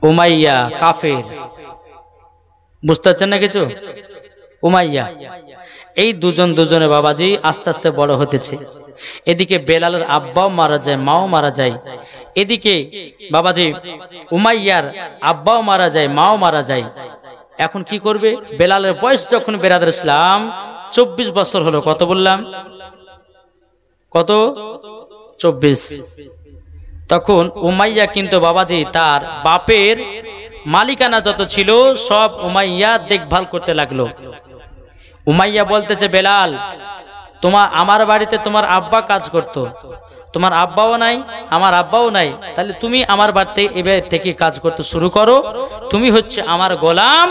উমাইয়া কাফের। বুঝতে পারছেন না কিছু? উমাইয়া। এই দুজনে বাবাজি আস্তে আস্তে বড় হতেছে। এদিকে বেলালের আব্বাও মারা যায়, মাও মারা যায়। এদিকে বাবাজি উমাইয়ার আব্বাও মারা যায়, মাও মারা যায়। এখন কি করবে? বেলালের বয়স যখন বেরাদার ইসলাম 24 বছর হলো। কত বললাম? কত? 24। তখন উমাইয়া কিন্তু বাবাজি তার বাপের মালিকানা যত ছিল সব উমাইয়া দেখভাল করতে লাগলো। উমাইয়া বলতেছে, বেলাল আমার বাড়িতে তোমার আব্বা কাজ করতো, তোমার আব্বাও নাই, আমার আব্বাও নাই, তাহলে তুমি আমার বাড়িতে এবার থেকে কাজ করতে শুরু করো। তুমি হচ্ছে আমার গোলাম,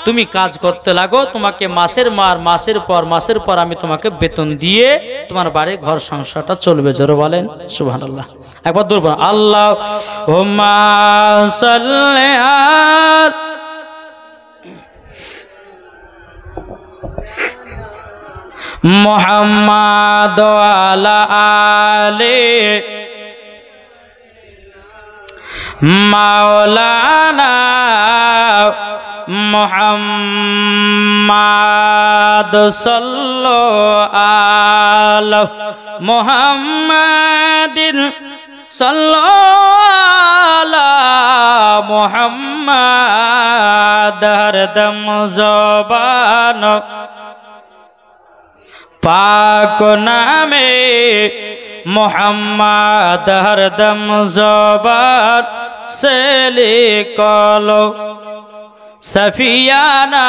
তুমি কাজ করতে লাগো। তোমাকে মাসের পর আমি তোমাকে বেতন দিয়ে তোমার বাড়ির ঘর সংসারটা চলবে। জোরে বলেন সুবহানাল্লাহ। একবার দূর বলেন আল্লাহুম্মা সাল্লি আলা মুহাম্মাদ ওয়া আলা আলি মাওলানা মুহাম্মাদ সাল্লাল্লাহু আলা মুহাম্মাদিন সাল্লাল্লাহু আলা মুহাম্মাদ হরদম জবান পাক নামে মুহাম্মাদ হরদম জবান সে লিখলো সফিয়ানা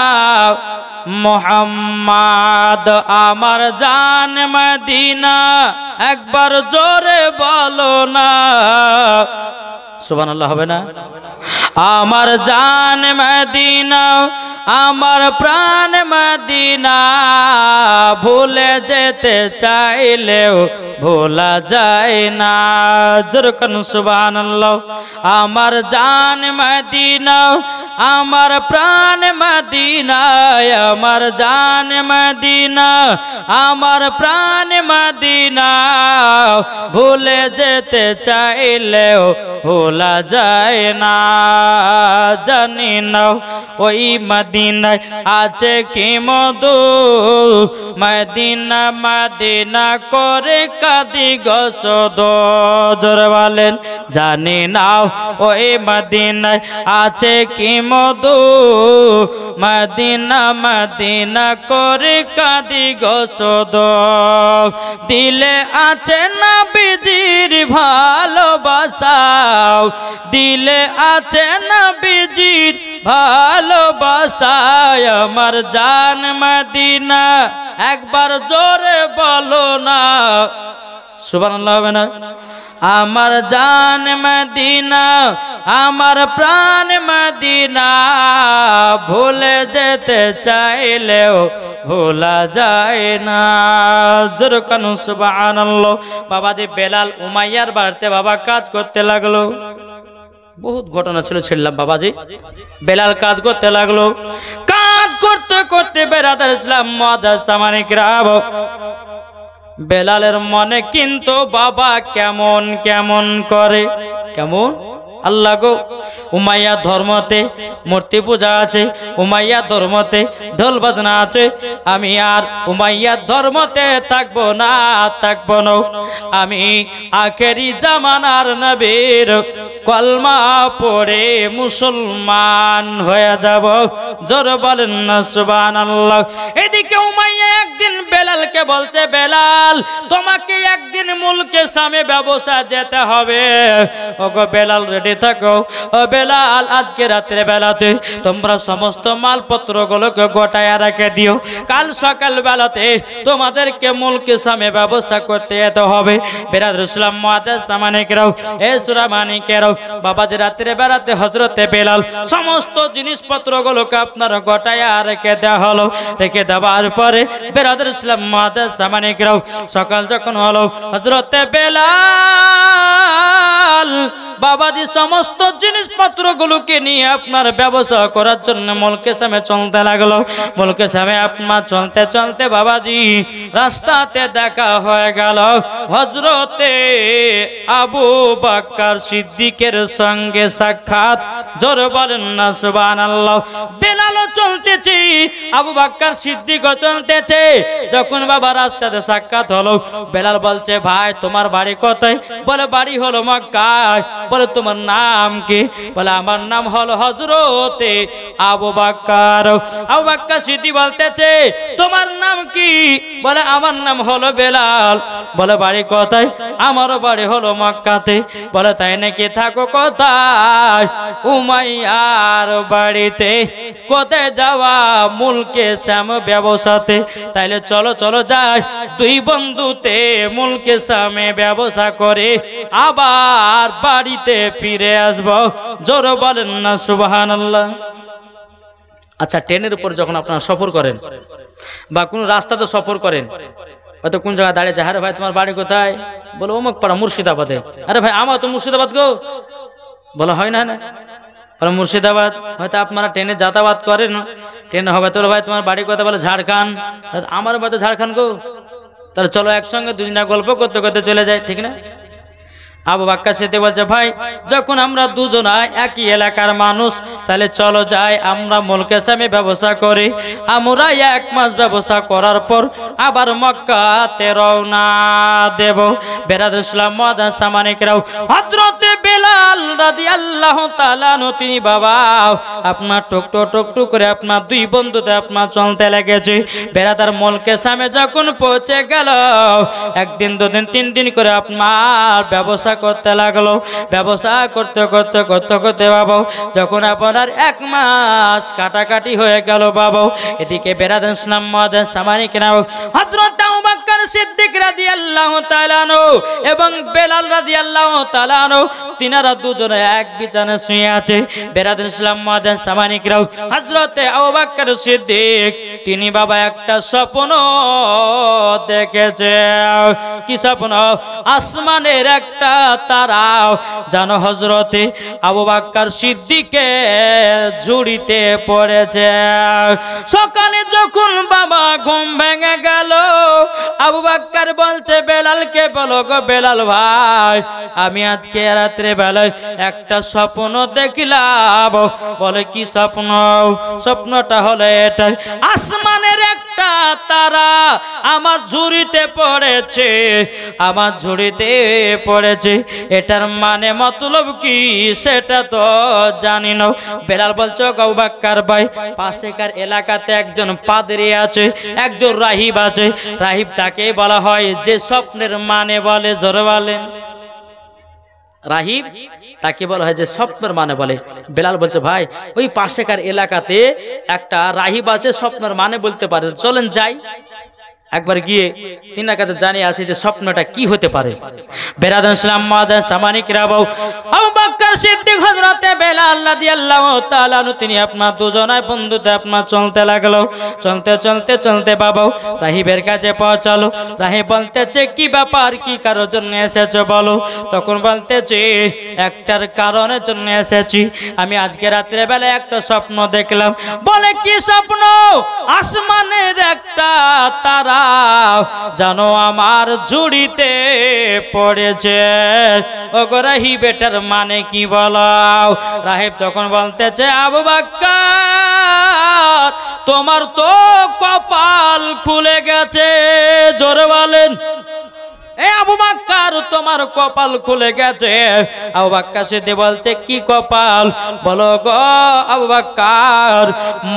মুহাম্মাদ আমার জান মদিনা। একবার জোরে বলো না সুবহানাল্লাহ, হবে না? আমার জান মদিনা, আমার প্রাণ মদিনা, ভুলে যেতে চাইলেও ভোলা যায় না। যেরকম সুবহানাল্লাহ। আমার জান মদিনা, আমার প্রাণ মদিনা, আমার জান মদিনা, আমার প্রাণ মদিনা, ভুলে যেতে চাইলেও ভোলা যায় না। জানি না ওই মদিনায় আছে কি মধু, মদিনা মদিনা করে কাঁদি গো শুধু। জোরে বলেন জানি না ওই মদিনায় আছে কি মধু, মদিনা মদিনা করে কাঁদি গো শুধু। দিলে আছে নবীজির ভালোবাসা, দিলে আছে নবীজির ভালোবাসা। আমার জান মদিনা, একবার জোরে বলো না সুবহানাল্লাহ, হবে না? আমার জান মদিনা, আমার প্রাণ মদিনা, ভুলে যেতে চাইলেও ভোলা যায় না। যেরকম সুবহানাল্লাহ। বাবাজি বেলাল উমাইয়ার বাড়িতে বাবা কাজ করতে লাগলো। বহুত ঘটনা ছিল, ছিলাম বাবাজি। বেলাল কাজ করতে লাগলো। কাজ করতে করতে বেরাদার ইসলাম মুআদ্দাস সামানি কিরাম, বেলালের মনে কিন্তু বাবা কেমন কেমন করে। কেমন? আল্লাহ গো, উমাইয়া ধর্মতে মূর্তি পূজা আছে, উমাইয়া ধর্মতে ঢোল বাজনা আছে, আমি আর উমাইয়া ধর্মতে থাকবো না, থাকবো না। আমি আখেরি জামানার নবীর কলমা পড়ে মুসলমান হয়ে যাব। জোর বলেন না সুবহানাল্লাহ। এদিকে উমাইয়া একদিন বেলালকে বলছে, বেলাল তোমাকে একদিন মুলকে শামে ব্যবসা যেতে হবে। ওগো বেলাল রেডি থাকো। ও বেলাল আজকে রাত্রে বেলাতে তোমরা সমস্ত মালপত্র গুলোকে গোটায় রেখে দিও, কাল সকাল বেলাতে তোমাদেরকে মুলকে শামে ব্যবসা করতে যেতে হবে। বেরাদর ইসলাম মুআদ্দাস সামানিকেরাও, এ সূরা মানিকেরাও, বাবাজি রাত্রে বেলাতে হযরতে বেলাল সমস্ত জিনিসপত্র গুলোকে আপনার গোটায় রেখে দেওয়া হলো। রেখে দেওয়ার পরে বেরাদর ইসলাম মুআদ্দাস সামানিকেরাও, সকাল যখন হলো হযরতে বেলাল বাবাজি সমস্ত জিনিসপত্রগুলোকে নিয়ে আপনার ব্যবসা করার জন্য মুলকে সামে চলতে লাগলো। মুলকে সামে আপনার চলতে চলতে বাবাজি রাস্তাতে দেখা হয়ে গেল হযরতে আবু বকর সিদ্দিকের সঙ্গে সাক্ষাৎ। জোরে বলেন না সুবহানাল্লাহ। বেলালও চলতেছে, আবু বকর সিদ্দিকও চলতেছে। যখন বাবা রাস্তাতে সাক্ষাৎ হলো, বেলাল বলছে ভাই তোমার বাড়ি কোথায়? বলে বাড়ি হলো মক্কায়। বলে তোমার নাম কি? বলে আমার নাম হলো হযরতে আবু বকর। আবু বকর সিদ্দিক বলতেছে তোমার নাম কি? বলে আমার নাম হলো বেলাল। বলে বাড়ি কোথায়? আমারও বাড়ি হলো মক্কাতে। বলে তাই নাকি, থাকো কোথায়? উমাইয়ার বাড়িতে। কোথায় যাওয়া? মুলকে শাম ব্যবসাতে। তাইলে চলো চলো যাই, দুই বন্ধুতে মুলকে শামে ব্যবসা করে আবার বাড়িতে ফিরে আসবো। জোরে বলেন না সুবহানাল্লাহ। আচ্ছা, ট্রেনের উপর যখন আপনারা সফর করেন বা কোন রাস্তাতে সফর করেন, হয়তো কোন জায়গায় দাঁড়িয়েছে, আরে ভাই তোমার বাড়ি কোথায়? বলো অমুক পাড়া, মুর্শিদাবাদে। আরে ভাই আমার তো মুর্শিদাবাদ গো। বলা হয় না না, বলে মুর্শিদাবাদ। হয়তো আপনারা ট্রেনে যাতায়াত করেন, ট্রেনে হবে তো ভাই তোমার বাড়ি কোথায়? বলে ঝাড়খণ্ড। আমার বাড়ি তো ঝাড়খণ্ড গো। তাহলে চলো একসঙ্গে দুজনা গল্প করতে করতে চলে যায়, ঠিক না? আবু বকর সিদ্দিক বলছে ভাই যখন আমরা দুজনা একই এলাকার মানুষ, তাহলে চলো যাই আমরা মুলকে শামে ব্যবসা করি। আমরা 1 মাস ব্যবসা করার পর আবার মক্কাতে রওনা দেব। বেরাদুল ইসলাম মুআজ্জিন সামানিকরাও, হযরতে বেলাল রাদিয়াল্লাহু তাআলা আনহু তিনি বাবা আপনার টুকটুক করে আপনার দুই বন্ধুতে আপনার চলতে লেগেছে। বেরাদার মুলকে শামে যখন পৌঁছে গেল, একদিন দুদিন 3 দিন করে আপনার ব্যবসা করতে লাগলো। ব্যবসা করতে করতে করতে করতে বাবা যখন আপনার 1 মাস কাটাকাটি হয়ে গেল বাবা, এদিকে বেরাদুল ইসলাম মুআজ্জিন সামানিকরাও, হযরত আবু বকর সিদ্দিক রাদিয়াল্লাহু তাআলা আনহু এবং বেলাল রাদিয়াল্লাহু তাআলা আনহু তিনারা দুজনে এক বিছানায় শুয়ে আছে। বেরাদুল ইসলাম মুআজ্জিন সামানিকরাও, হযরতে আবু বকর সিদ্দিক তিনি বাবা একটা স্বপ্ন দেখেছে। কি স্বপ্ন? আসমানের একটা তারা জানো হযরতে আবু বকর সিদ্দিকের ঝুড়িতে পড়েছে। সকালে যখন বাবা ঘুম ভেঙে গেল, আবু বকর বলছে বেলালকে, বলো গো বেলাল ভাই আমি আজকে রাত্রে বেলায় একটা স্বপ্ন দেখলাম। বলে কি স্বপ্ন? স্বপ্নটা হলো এটাই, আসমানের একটা তারা আমার ঝুড়িতে পড়েছে, আমার ঝুড়িতে পড়েছে। এটার মানে মতলব কি সেটা তো জানি না। বেলাল বলছে আবু বকর ভাই পাশেকার এলাকাতে একজন পাদ্রী আছে, একজন রাহিব আছে। রাহিব তাকে বলা হয় যে স্বপ্নের মানে বলে। জোরে বলেন। রাহিব তাকে বলা হয় যে স্বপ্নের মানে বলে। বেলাল বলছে ভাই ওই পাশেকার এলাকাতে একটা রাহিব আছে, স্বপ্নের মানে বলতে পারে, চলেন যাই একবার গিয়ে তিনার কাছে জানিয়ে আসি যে স্বপ্নটা কি হতে পারে। বেরাদুল ইসলাম মুআজ্জিন সামানিকরাও, আবু বকর সিদ্দিক হযরতে বেলাল রাদিয়াল্লাহু তাআলা আনহু তিনি আপনার দুজনায় বন্ধুতে আপনার চলতে লাগলো। চলতে চলতে চলতে বাবা রাহিবের কাছে পৌঁছালো। রাহিব বলতেছে কি ব্যাপার, কি কারোর জন্য এসেছো বলো? তখন বলতেছে একটার কারণের জন্য এসেছি, আমি আজকে রাত্রে বেলা একটা স্বপ্ন দেখলাম। বলে কি স্বপ্ন? আসমানের একটা তারা জানো আমার ঝুড়িতে পড়েছে। ওগো রাহিব এটার মানে কি বলো? রাহিব তখন বলতেছে আবু বকর তোমার তো কপাল খুলে গেছে। জোরে বলেন। এ আবু বকর তোমার কপাল খুলে গেছে। আবু বকর সিদ্দিক বলছে কি কপাল? বলো গো আবু বকর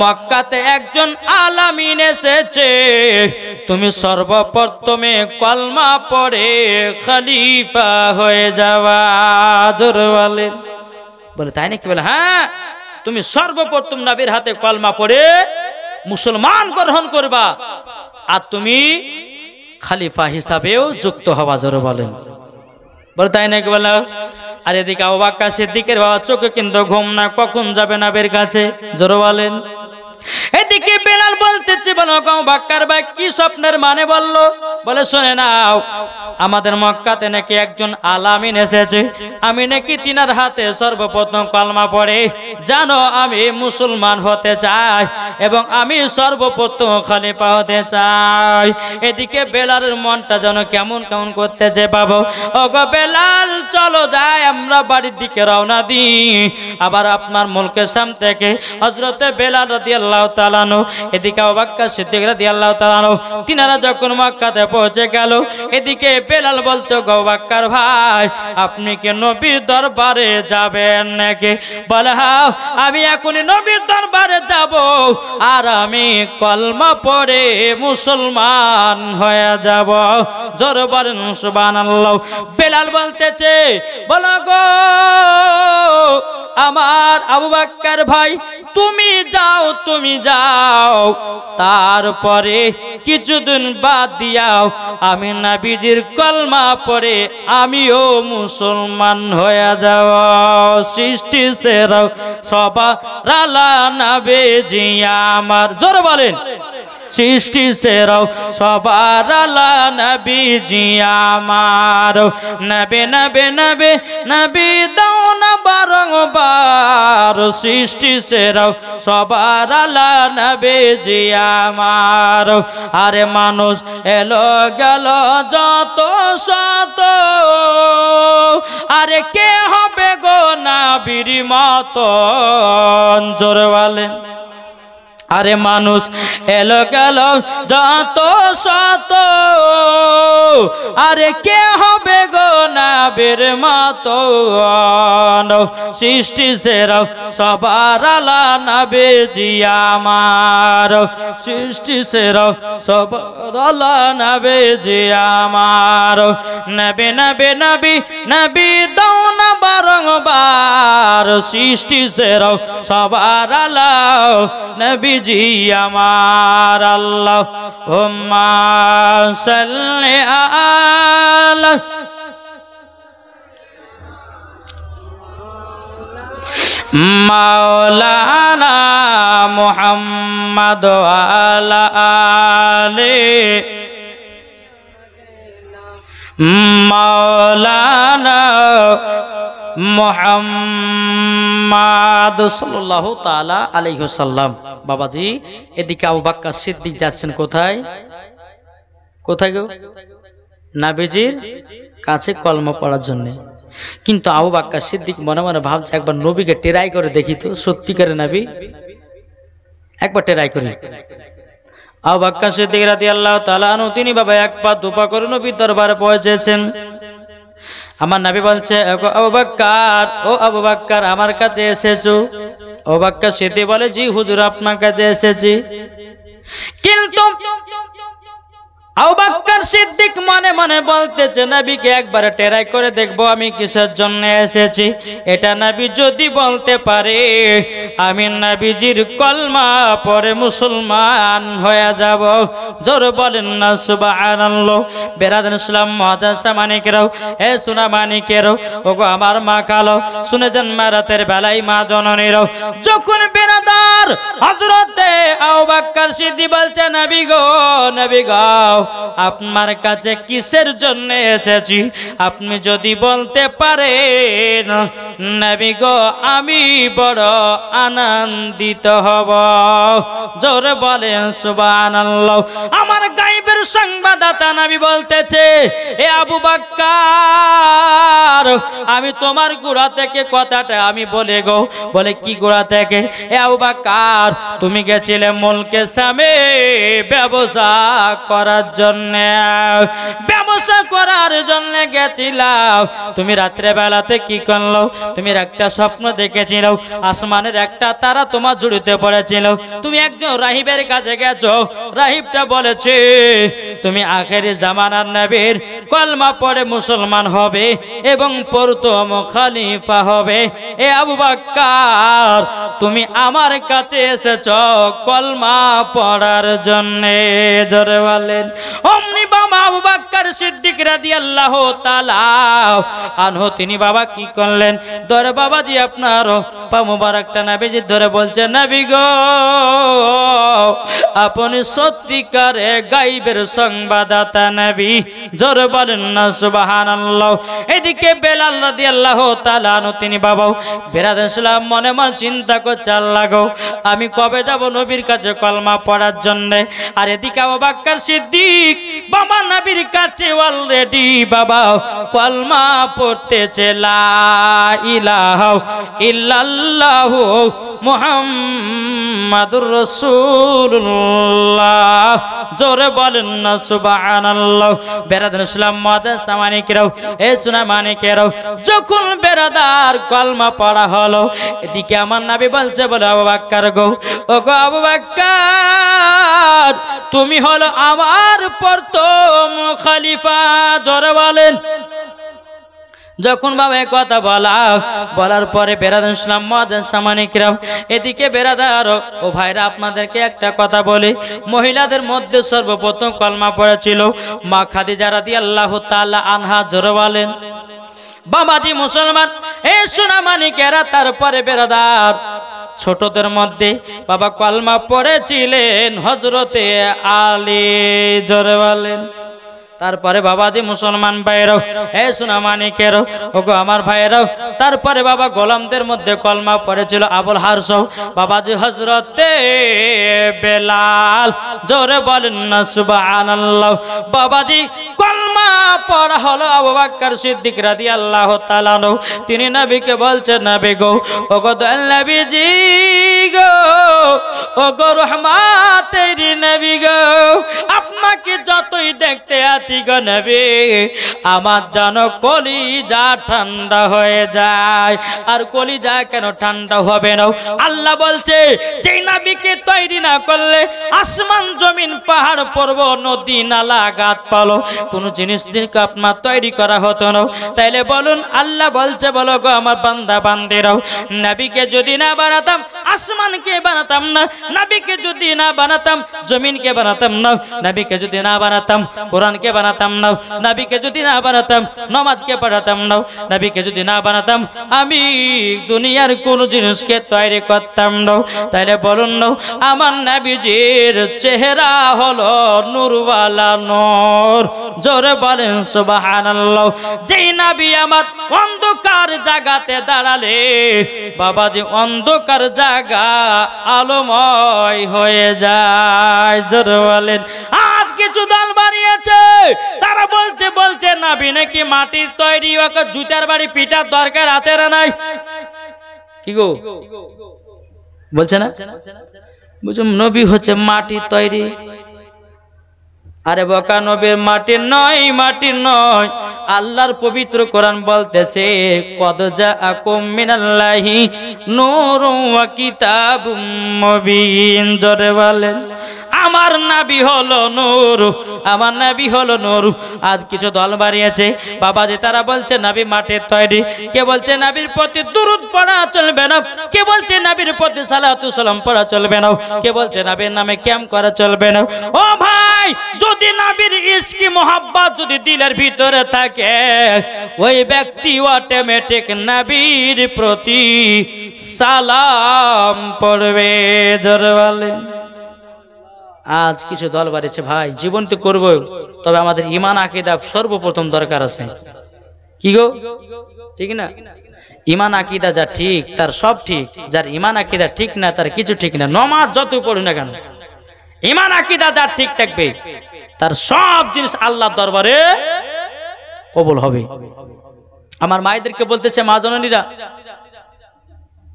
মক্কাতে একজন আলামিন এসেছে, তুমি সর্বপ্রথমে কলমা পড়ে খলিফা হয়ে যাওয়া। জোরে বলেন। বলে তাই নাকি? বলে হ্যাঁ, তুমি সর্বপ্রথম নবীর হাতে কলমা পড়ে মুসলমান গ্রহণ করবা আর তুমি খলিফা হিসাবেও যুক্ত হওয়া। জোরে বলেন। বলে তাই নাকি? বলো। আর এদিকে আবু বকর সিদ্দিকের বাবা চোখে কিন্তু ঘুম না, কখন যাবে নবীর কাছে। জোরে বলেন। এদিকে বেলাল বলতেছে বলো আবু বকর ভাই কি স্বপ্নের মানে বললো? বলে শুনে নাও, আমাদের মক্কাতে নাকি একজন আলামিন এসেছে, আমি নাকি তিনার হাতে সর্বপ্রথম কলমা পড়ে জানো আমি মুসলমান হতে চাই এবং আমি সর্বপ্রথম খলিফা হতে চাই। এদিকে বেলালের মনটা যেন কেমন কেমন করতেছে, বাবু ওগো বেলাল চলো যাই আমরা বাড়ির দিকে রওনা দিই। আবার আপনার মুলকের সামনে থেকে হযরতে বেলাল রাদিয়াল্লাহু তাআলা আনহু, এদিকে আবু বকর সিদ্দিক রাদিয়াল্লাহু তাআলা আনহু, তিনারা যখন মক্কাতে পৌঁছে গেল, এদিকে বেলাল বলছো গো বকর ভাই আপনি কি নবীর দরবারে যাবেন নাকি? বলে হ্যাঁ আমি এখনই নবীর দরবারে যাব আর আমি কলমা পড়ে মুসলমান হয়ে যাব। জোর বলেন সুবহানাল্লাহ। বেলাল বলতেছে বলো গো আমার আবু বকর ভাই তুমি যাও, তারপরে কিছুদিন বাদ দিয়াও আমি নবীজির কলমা পড়ে আমিও মুসলমান হয়ে যাব। সৃষ্টি সেরা সবার আলা নবীজি আমার, জোরে বলেন সৃষ্টি সেরাও সবার আলা নবীজি আমার। নবে নবে নবে নবী দাও না বারংবার, সৃষ্টি সেরাও সবার আলা নবীজি আমার। আরে মানুষ এলো গেল যত শত, আরে কে হবে গো নবীর মতন? জোরে বলেন। আরে মানুষ এলো গেল যত শত, আরে কে হবে গো নবীর মতন? সৃষ্টি সেরা সবার আলা নবীজি আমার, সৃষ্টি সেরা সবার আলা নবীজি আমার। নবে নবে নবী নবী দাও না বারংবার, সৃষ্টি সেরা সবার আলা নবী জি আমার। আল্লাহুম্মা সাল্লি আলা মাওলানা মুহাম্মদ ওয়া আলা আলি মাওলানা মুহাম্মদ সাল্লাল্লাহু তাআলা আলাইহি ওয়াসাল্লাম। বাবাজি এদিকে আবু বকর সিদ্দিক যাচ্ছেন কোথায়? কোথায় গো? নবীজির কাছে কলমা পড়ার জন্য। কিন্তু আবু বকর সিদ্দিক মনে মনে ভাবছে একবার নবীকে টেরাই করে দেখি তো, সত্যিকারের নবী একবার টেরাই করি। আবু বকর সিদ্দিক রাদিয়াল্লাহু তাআলা আনহু তিনি বাবা এক পা দুপা করে নবীর দরবারে পৌঁছেছেন। আমার নবী বলছে আবু বকর, ও আবু বকর আমার কাছে এসেছো? আবু বকর সিদ্দিক বলে জি হুজুর আপনার কাছে এসেছি। কিন্তু আবু বকর সিদ্দিক মনে মনে বলতেছে নবীকে একবার টেরাই করে দেখবো আমি কিসের জন্য এসেছি। এটা নবী যদি বলতে পারে আমি নবীজির কলমা পড়ে মুসলমান হয়ে যাব। জোর বলেন না সুবহানাল্লাহ। বেরাদান ইসলাম মুআজ্জাজ মানিকেরাও, এ সোনা মানিকেরাও, ওগো আমার মা কালো শুনে যান মা রাতের বেলায় মা জননীরাও, যখন বেরাদার হযরতে আবু বকর সিদ্দিক বলছে নবী গো আপনার কাছে কিসের জন্য এসেছি আপনি যদি বলতে পারেন নবী গো আমি বড় আনন্দিত হব। জোরে বলেন সুবহানাল্লাহ। আমার গায়েবের সংবাদদাতা নবী বলতেছে এ আবু বকর আমি তোমার গোড়া থেকে কথাটা আমি বলে গো। বলে কি গোড়া থেকে? এ আবু বকর তুমি গেছিলে মুলকে সামে ব্যবসা করার জন্য, ব্যবসা করার জন্য গেছিলাম। তুমি রাত্রে বেলাতে কি করলো? তুমি একটা স্বপ্ন দেখেছিল, আসমানের একটা তারা তোমার জুড়িতে পড়েছিল। তুমি একজন রাহিবের কাছে গেছো, রাহিবটা বলেছে তুমি আখেরি জামানার নবীর কলমা পড়ে মুসলমান হবে এবং প্রথম খলিফা হবে। এ আবু বকর তুমি আমার কাছে কাছে এসেছ কলমা পড়ার জন্যে, জোরে বলেন। অমনি বাবা আবু বকর সিদ্দিক রাদিয়াল্লাহু তাআলা আনহু তিনি বাবা কি করলেন, ধরে বাবাজি আপনার পা মুবারকটা নবীজি ধরে বলছে, নবী গো আপনি সত্যিকারে গায়বের সংবাদদাতা নবী, জোরে বলেন না সুবহানাল্লাহ। এদিকে বেলাল রাদিয়াল্লাহু তাআলা আনহু তিনি বাবা বেরাদার সালাম মনে মনে চিন্তা করছে, আল্লাহ গো আমি কবে যাব নবীর কাছে কলমা পড়ার জন্য। আর এদিকে আবু বকর সিদ্দিক বাবা নবীর কাছে অলরেডি বাবা কলমা পড়তেছে, লা ইলাহা ইল্লাল্লাহু মুহাম্মাদুর রাসূলুল্লাহ, জোরে বলেন না সুবহানাল্লাহ। বেরাদার সালাম মাদার সামানিকেরাও এ সোনা মানিকেরাও যখন বেরাদার কলমা পড়া হলো, এদিকে আমার নবী বলছে, বলে আবু বকর গো, ও গো আবু বকর তুমি হলো আমার প্রথম খলিফা, জোরে বলেন। যখন বাবা এই কথা বলার পরে বেরাদার ইসলাম মুআজ্জিজ সামানিকরাম এদিকে বেরাদার ও ভাইরা আপনাদেরকে একটা কথা বলি, মহিলাদের মধ্যে সর্বপ্রথম কলমা পড়েছিল মা খাদিজা রাদিয়াল্লাহু তাআলা আনহা, জোরে বলেন। বাবাজি মুসলমান এ সোনা মানিকেরা, তারপরে বেরাদার ছোটদের মধ্যে বাবা কলমা পড়েছিলেন হযরতে আলী, জোরে বলেন। তারপরে বাবাজি মুসলমান ভাইরাও এ সোনা মানিকেরাও ওগো আমার ভাইরাও, তারপরে বাবা গোলামদের মধ্যে কলমা পড়েছিল আবুল হারস বাবাজি হযরতে বেলাল, জোরে বলেন না সুবহানাল্লাহ। বাবাজি কলমা পড়া হলো আবু বকর সিদ্দিক রাদিয়াল্লাহু তাআলা আনহু, তিনি নবীকে বলছেন, নবী গো ওগো দয়াল নবীজি গো, ওগো রহমাতের নবী গো, আপনাকে যতই দেখতে আছি গো নবী আমার যেন কলিজা ঠান্ডা হয়ে যায়। আর কলিজা কেন ঠান্ডা হবে না? আল্লাহ বলছে যেই নবীকে তৈরি না করলে আসমান জমিন পাহাড় পর্বত নদী নালা গাছপালা কোন জিনিস দিনকে আপনার তৈরি করা হতো না। তাইলে বলুন আল্লাহ বলছে, বলো গো আমার বান্দা বান্দিরাও, নবীকে যদি না বানাতাম আসমানকে বানাতাম না, নবীকে যদি না বানাতাম জমিনকে বানাতাম না, নবীকে যদি না বানাতাম কোরআনকে বানাতাম না, নবীকে যদি না বানাতাম নামাজকে পড়াতাম না, নবীকে যদি না বানাতাম আমি দুনিয়ার কোন জিনিসকে তৈরি করতাম না। তাইলে বলুন না আমার নবীজির চেহারা হলো নূরওয়ালা নূর, জোরে বলেন সুবহানাল্লাহ। যেই নবী আমার অন্ধকার জায়গাতে দাঁড়ালে বাবাজি অন্ধকার জায়গা আলোময় হয়ে যায়, জোরে বলেন। আজ কিছু দল বাড়িয়েছে, তারা বলছে নবী নাকি মাটির তৈরি, ওকে জুতার বাড়ি পিটার দরকার আছে না নাই? কি গো বলছে না? বুঝুন নবী হচ্ছে মাটির তৈরি। আরে বকা নবীর মাটির নয়, মাটির নয়। আল্লাহর পবিত্র কোরআন বলতেছে কদ জাআকুম মিনাল্লাহি নূরুন ওয়া কিতাবুম মুবিন, জোরে বলেন। আমার নবী হলো নূর, আমার নবী হলো নূর। আজ কিছু দল বাড়িয়েছে বাবাজি, তারা বলছে নবী মাটির তৈরি, কে বলছে নবীর প্রতি দুরূদ পড়া চলবে না, কে বলছে নবীর প্রতি সালাতু সালাম পড়া চলবে না, কে বলছে নবীর নামে ক্যাম্প করা চলবে না। ও ভাই, যদি নবীর ইশকি মোহাব্বত যদি দিলের ভিতরে থাকে ওই ব্যক্তি অটোমেটিক নবীর প্রতি সালাম পড়বে, জোরে বলেন। আজ কিছু দল বাড়িছে ভাই, জীবন তো করবো, তবে আমাদের ঈমান আকীদা সর্বপ্রথম দরকার আছে। কি গো ঠিক না? ঈমান আকীদা যা ঠিক তার সব ঠিক, যার ঈমান আকীদা ঠিক না তার কিছু ঠিক না। নামাজ যত পড়ুন না কেন, ঈমান আকীদা যার ঠিক থাকবে তার সব জিনিস আল্লাহর দরবারে কবুল হবে। আমার মায়েদেরকে বলতেছে মা জননীরা,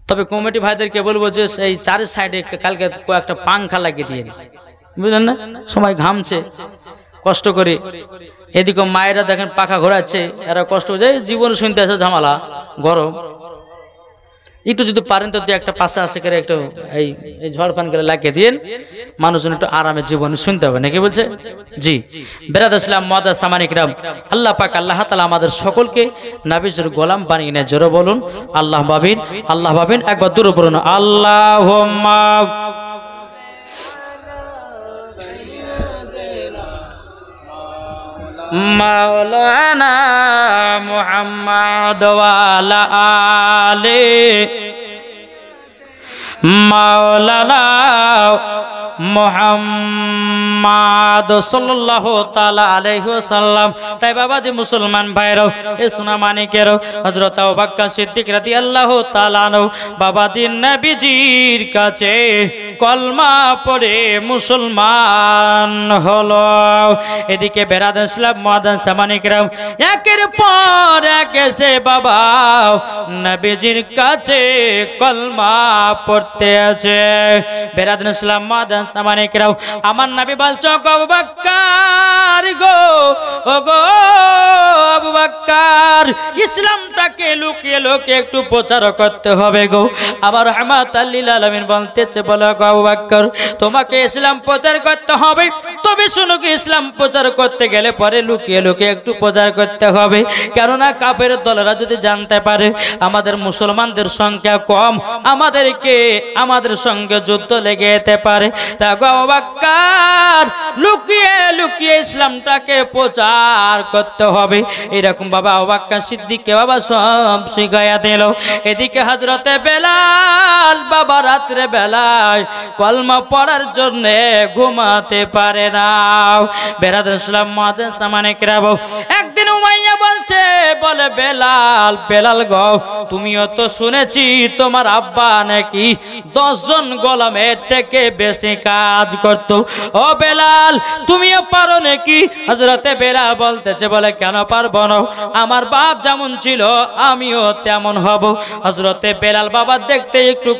তবে কমিটি ভাইদেরকে বলবো যে এই চারের সাইডে কালকে একটা পাংখা লাগিয়ে দিয়ে, বুঝলেন না? সময় ঘামছে কষ্ট করে, এদিকে মায়েরা দেখেন পাখা ঘোরাচ্ছে, এরা কষ্ট হয়ে যায়, জীবন শুনতে আছে ঝামেলা গরম। একটু যদি পারেন তো একটা পাশে আছে করে একটু এই ঝড় ফান করে লাগিয়ে দিন, মানুষজন একটু আরামে জীবন শুনতে হবে নাকি বলছে। জি বেরাদার ইসলাম মুআজ্জাজ সামানিক রাম, আল্লাহ পাক আল্লাহ তাআলা আমাদের সকলকে নবীর গোলাম বানিয়ে নেয়। জোরে বলুন আল্লাহ ভাবিন, আল্লাহ ভাবিন, একবার দূরে পড়ুন আল্লাহুম্মা মাওলানা মুহাম্মদ ওয়া আলা আলি মাওলানা মুহাম্মদ সাল্লাল্লাহু তাআলা আলাইহি ওয়াসাল্লাম। তাই বাবাজি মুসলমান ভাইরাও, এই সোনা মানিকেরও, হযরত আবু বকর সিদ্দিক রাদিয়াল্লাহু তাআলা আনহু বাবাজি নবীজির কাছে কলমা পড়ে মুসলমান হলো। এদিকে বেরাদার ইসলাম মুআজ্জাজ সামানিকরাম একের পর এক এসে বাবা নবীজির কাছে কলমা পড়তে আছে। বেরাদার ইসলাম মুআজ্জাজ সামানিকরাম, আমার নবী বলছো আবু বকর গো, ও গো আবু বকর, ইসলামটাকে লুকিয়ে লুকিয়ে একটু প্রচার করতে হবে গো। আবার রাহমাতাল লিল আলামিন বলতেছে, বলো আবু বকর তোমাকে ইসলাম প্রচার করতে হবে, তবে শুনো কি ইসলাম প্রচার করতে গেলে পরে লুকিয়ে লুকিয়ে একটু প্রচার করতে হবে, কেননা কাফের দলেরা যদি জানতে পারে আমাদের মুসলমানদের সংখ্যা কম, আমাদের সঙ্গে যুদ্ধ লেগে যেতে পারে। তা আবু বকর লুকিয়ে লুকিয়ে ইসলামটাকে প্রচার করতে হবে। এরকম বাবা আবু বকর সিদ্দিককে বাবা সব শিখাইয়া দিল। এদিকে হযরতে বেলাল বাবা রাত্রে বেলায় কলমা পড়ার জন্য ঘুমাতে পারে না। বেরাদার ইসলাম মুআজ্জাজ সামানিকরাম, একদিন উমাইয়া বলছে, বলে বেলাল গো, তুমিও তো শুনেছি তোমার আব্বা নাকি 10 জন গোলামের থেকে বেশি কাজ করত, ও বেলাল তুমিও পারো নাকি? হযরতে বেলাল বলতেছে, বলে কেন পারবো না, আমার বাপ যেমন ছিল আমিও তেমন হব। হযরতে বেলাল বাবা দেখতে একটু